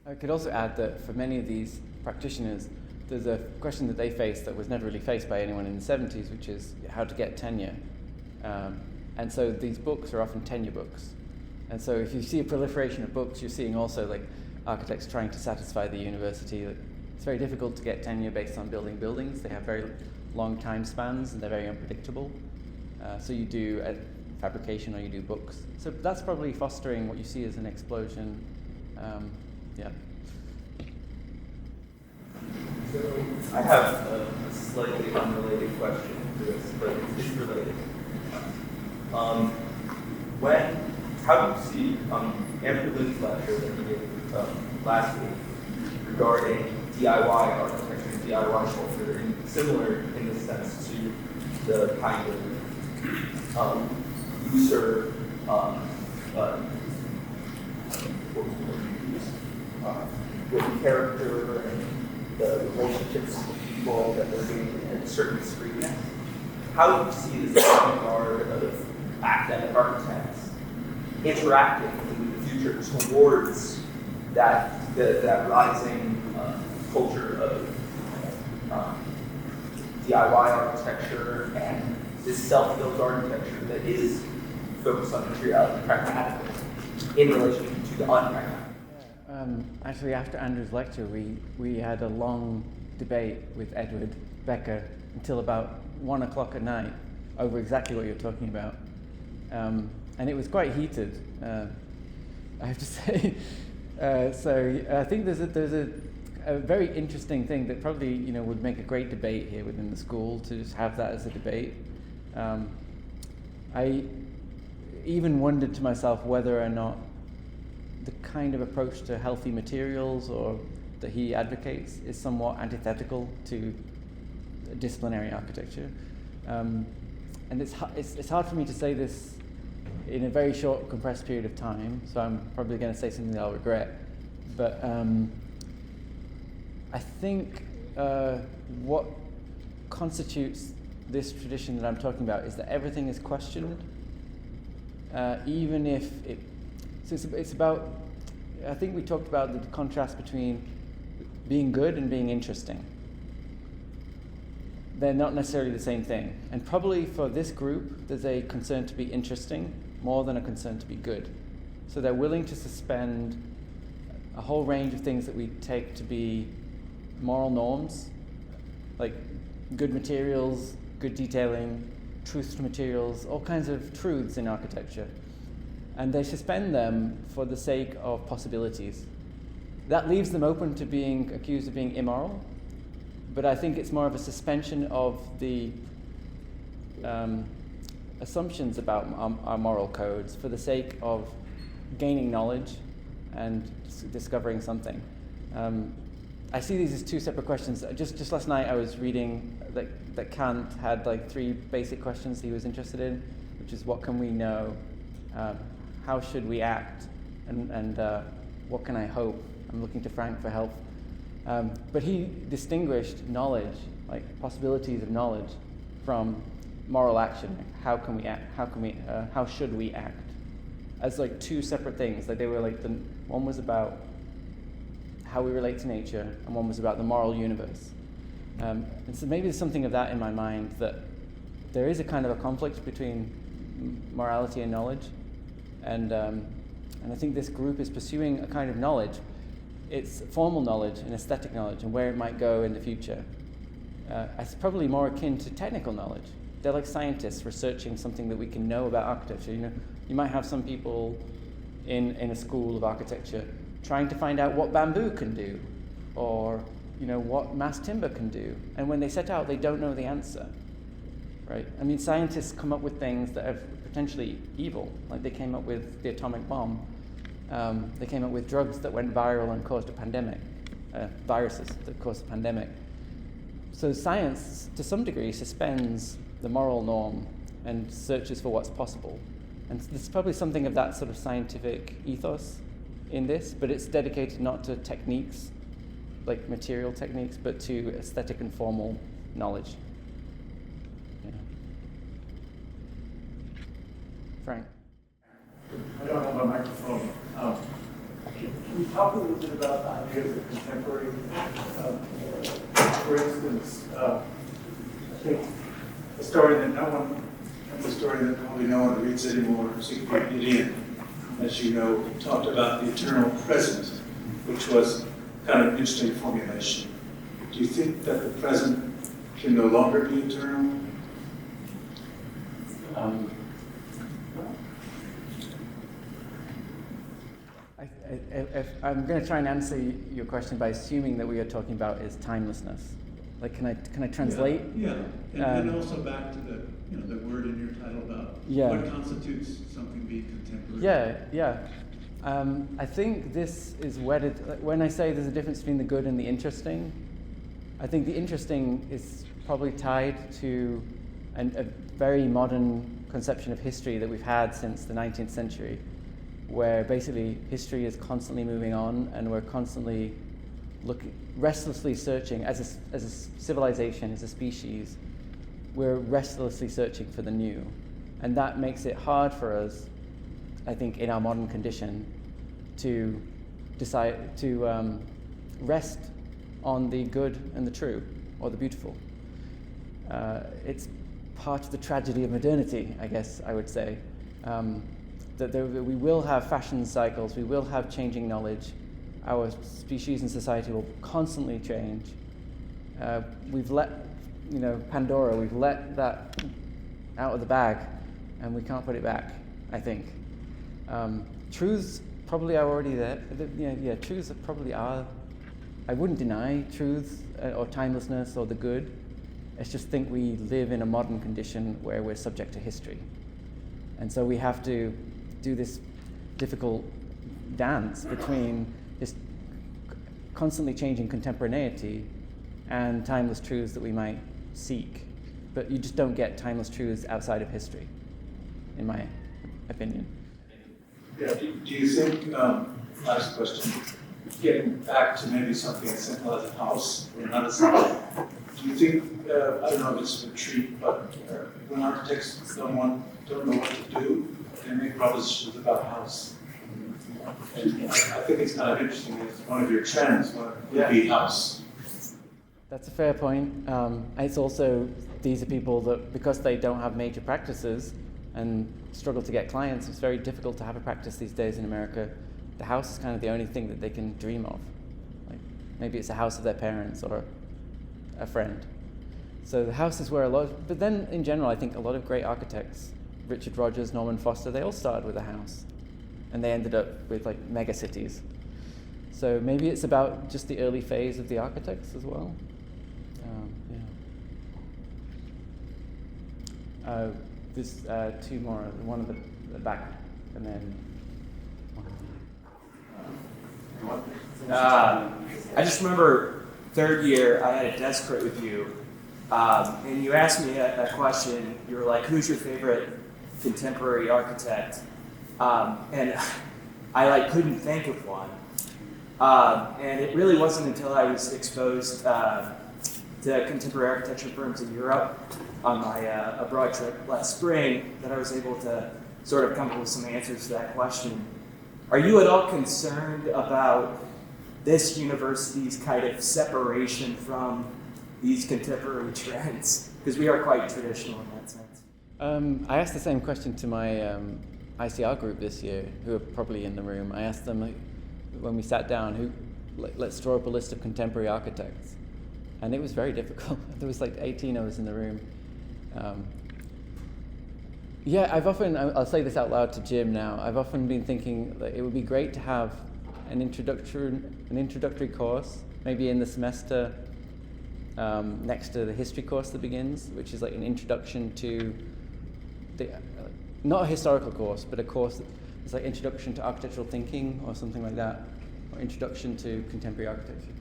Speaker 1: I could also add that for many of these practitioners, there's a question that they face that was never really faced by anyone in the 70s, which is how to get tenure. And so these books are often tenure books. And so if you see a proliferation of books, you're seeing also like architects trying to satisfy the university that it's very difficult to get tenure based on building buildings. They have very long time spans and they're very unpredictable. So you do fabrication or you do books. So that's probably fostering what you see as an explosion. Yeah.
Speaker 4: So I have a slightly unrelated question to this, but it's related. How do you see Andrew Lynn's lecture that he gave last week regarding DIY architecture and DIY culture, and similar in the sense to the kind of looser with character and the relationships with people that they're doing in a certain discreetness. How do you see this regard of academic architects interacting in the future towards that rising culture of DIY architecture and this self-built architecture that is focused on materiality pragmatically in relation to the unpragmatic?
Speaker 1: Actually, after Andrew's lecture, we had a long debate with Edward Becker until about 1 o'clock at night over exactly what you're talking about. And it was quite heated, I have to say. So I think there's a very interesting thing that probably would make a great debate here within the school, to just have that as a debate. I even wondered to myself whether or not the kind of approach to healthy materials or that he advocates is somewhat antithetical to disciplinary architecture. And it's hard for me to say this in a very short, compressed period of time, so I'm probably going to say something that I'll regret. But I think what constitutes this tradition that I'm talking about is that everything is questioned, even if it. So it's about. I think we talked about the contrast between being good and being interesting. They're not necessarily the same thing. And probably for this group, there's a concern to be interesting more than a concern to be good. So they're willing to suspend a whole range of things that we take to be moral norms, like good materials, good detailing, truths to materials, all kinds of truths in architecture. And they suspend them for the sake of possibilities. That leaves them open to being accused of being immoral, but I think it's more of a suspension of the assumptions about our moral codes for the sake of gaining knowledge and discovering something. I see these as two separate questions. Just last night I was reading that Kant had like 3 basic questions he was interested in, which is what can we know, how should we act, and what can I hope? I'm looking to Frank for help. But he distinguished knowledge, like possibilities of knowledge, from moral action. Like how can we act? How should we act? As like 2 separate things. Like they were like one was about how we relate to nature, and one was about the moral universe. And so maybe there's something of that in my mind, that there is a kind of a conflict between morality and knowledge. And I think this group is pursuing a kind of knowledge. It's formal knowledge and aesthetic knowledge, and where it might go in the future. It's probably more akin to technical knowledge, they're like scientists researching something that we can know about architecture. You know, you might have some people in a school of architecture trying to find out what bamboo can do, or you know what mass timber can do. And when they set out, they don't know the answer, right? I mean, scientists come up with things that are potentially evil. Like they came up with the atomic bomb. They came up with drugs that went viral and caused a pandemic, viruses that caused a pandemic. So science, to some degree, suspends the moral norm and searches for what's possible. And there's probably something of that sort of scientific ethos in this, but it's dedicated not to techniques, like material techniques, but to aesthetic and formal knowledge. Yeah. Frank?
Speaker 5: I don't have a microphone. Can you talk a little bit about the idea of the contemporary? For instance, I think a story that probably no one reads anymore, Discreetness, as you know, talked about the eternal present, which was kind of an interesting formulation. Do you think that the present can no longer be eternal?
Speaker 1: I'm going to try and answer your question by assuming that we are talking about is timelessness. Like, can I translate?
Speaker 6: Yeah. And also back to the word in your title about what constitutes something being contemporary.
Speaker 1: I think this is wedded. When I say there's a difference between the good and the interesting, I think the interesting is probably tied to a very modern conception of history that we've had since the 19th century, where basically history is constantly moving on, and we're constantly restlessly searching as a civilization, as a species. We're restlessly searching for the new, and that makes it hard for us, I think, in our modern condition, to decide to rest on the good and the true, or the beautiful. It's part of the tragedy of modernity, I guess I would say. That we will have fashion cycles, we will have changing knowledge. Our species and society will constantly change. We've let, Pandora, we've let that out of the bag, and we can't put it back, I think. Truths probably are already there. Truths probably are. I wouldn't deny truths or timelessness or the good. I just think we live in a modern condition where we're subject to history. And so we have to do this difficult dance between this constantly changing contemporaneity and timeless truths that we might seek. But you just don't get timeless truths outside of history, in my opinion.
Speaker 6: Yeah. Do you think, last question, getting back to maybe something as simple as a house or another thing, do you think, I don't know if it's a retreat, but when architects don't know what to do, they make propositions about house? And I think it's kind of interesting that one of your trends would be house.
Speaker 1: That's a fair point. It's also, these are people that, because they don't have major practices and struggle to get clients, it's very difficult to have a practice these days in America. The house is kind of the only thing that they can dream of. Like, maybe it's a house of their parents or a friend. So the house is where but then in general, I think a lot of great architects, Richard Rogers, Norman Foster, they all started with a house, and they ended up with like mega cities. So maybe it's about just the early phase of the architects as well. There's two more, one at the back, and then
Speaker 7: I just remember third year I had a desk crit with you, and you asked me a question. You were like, "Who's your favorite contemporary architect?" And I couldn't think of one. And it really wasn't until I was exposed to contemporary architecture firms in Europe on my abroad trip last spring that I was able to sort of come up with some answers to that question. Are you at all concerned about this university's kind of separation from these contemporary trends? Because we are quite traditional in that sense.
Speaker 1: I asked the same question to my ICR group this year, who are probably in the room. I asked them, when we sat down, let's draw up a list of contemporary architects. And it was very difficult. There was like 18 of us in the room. Yeah, I'll say this out loud to Jim now. I've often been thinking that it would be great to have an introductory course, maybe in the semester next to the history course that begins, which is like an introduction to not a historical course, but a course that's like introduction to architectural thinking or something like that, or introduction to contemporary architecture.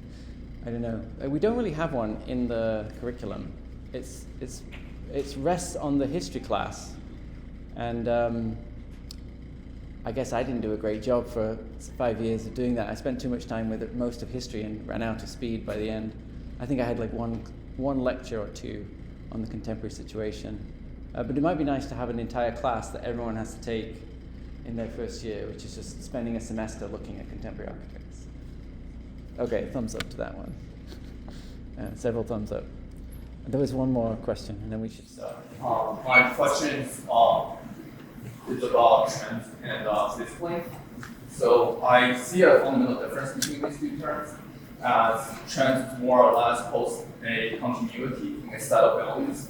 Speaker 1: I don't know. We don't really have one in the curriculum. It's rests on the history class, and I guess I didn't do a great job for 5 years of doing that. I spent too much time with most of history and ran out of speed by the end. I think I had like one lecture or two on the contemporary situation. But it might be nice to have an entire class that everyone has to take in their first year, which is just spending a semester looking at contemporary architects. Okay, thumbs up to that one. Several thumbs up. There was one more question, and then we should start.
Speaker 8: My question is about trends and discipline. So I see a fundamental difference between these two terms, as trends more or less post a continuity in a set of values,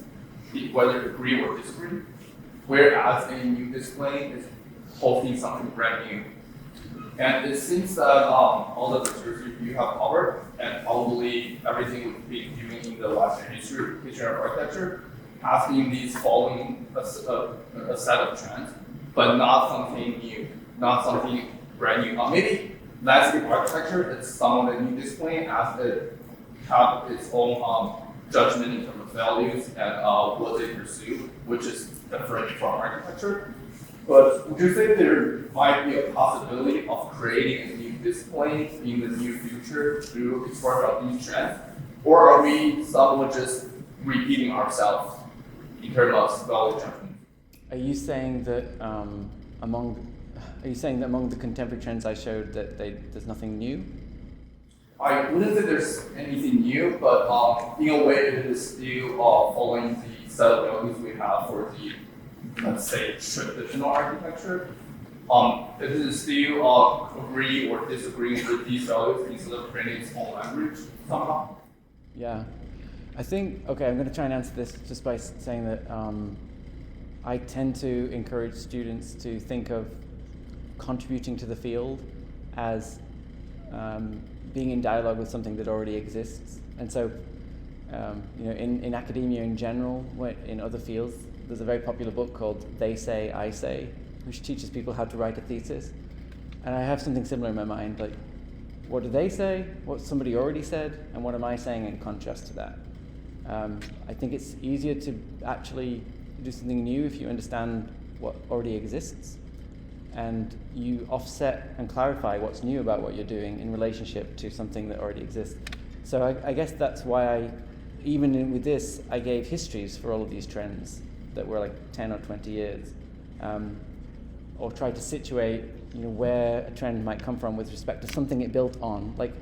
Speaker 8: whether agree or disagree, whereas a new discipline is hosting something brand new. And it seems that all the materials you have covered, and probably everything we've been doing in the Western history of architecture, has been these following a set of trends, but not something new, not something brand new. Maybe landscape architecture is somewhat a new discipline, as it has its own judgment in terms of values and what they pursue, which is different from architecture. But would you say there might be a possibility of creating a new discipline in the near future through exploring out these trends? Or are we somewhat just repeating ourselves in terms of value judgment?
Speaker 1: Are you saying that among the contemporary trends I showed that there's nothing new?
Speaker 8: I wouldn't say there's anything new, but in a way it is still following the set of values we have for the, let's say, traditional architecture. It is still agree or disagree with these values instead of creating its own language somehow.
Speaker 1: Yeah, I think, okay, I'm going to try and answer this just by saying that I tend to encourage students to think of contributing to the field as being in dialogue with something that already exists. And so, in academia in general, in other fields, there's a very popular book called They Say, I Say, which teaches people how to write a thesis. And I have something similar in my mind, like, what do they say, what somebody already said, and what am I saying in contrast to that? I think it's easier to actually do something new if you understand what already exists, and you offset and clarify what's new about what you're doing in relationship to something that already exists. So I guess that's why with this, I gave histories for all of these trends that were like 10 or 20 years, or tried to situate where a trend might come from with respect to something it built on. Like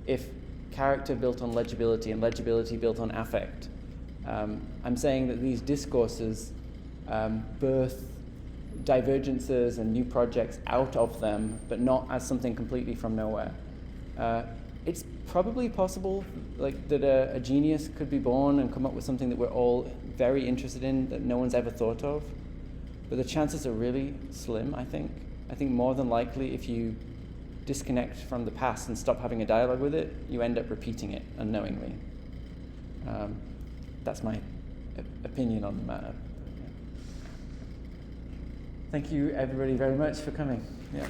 Speaker 1: if character built on legibility and legibility built on affect, I'm saying that these discourses birth divergences and new projects out of them, but not as something completely from nowhere. It's probably possible that a genius could be born and come up with something that we're all very interested in that no one's ever thought of, but the chances are really slim, I think. I think more than likely if you disconnect from the past and stop having a dialogue with it, you end up repeating it unknowingly. That's my opinion on the matter. Thank you, everybody, very much for coming. Yeah.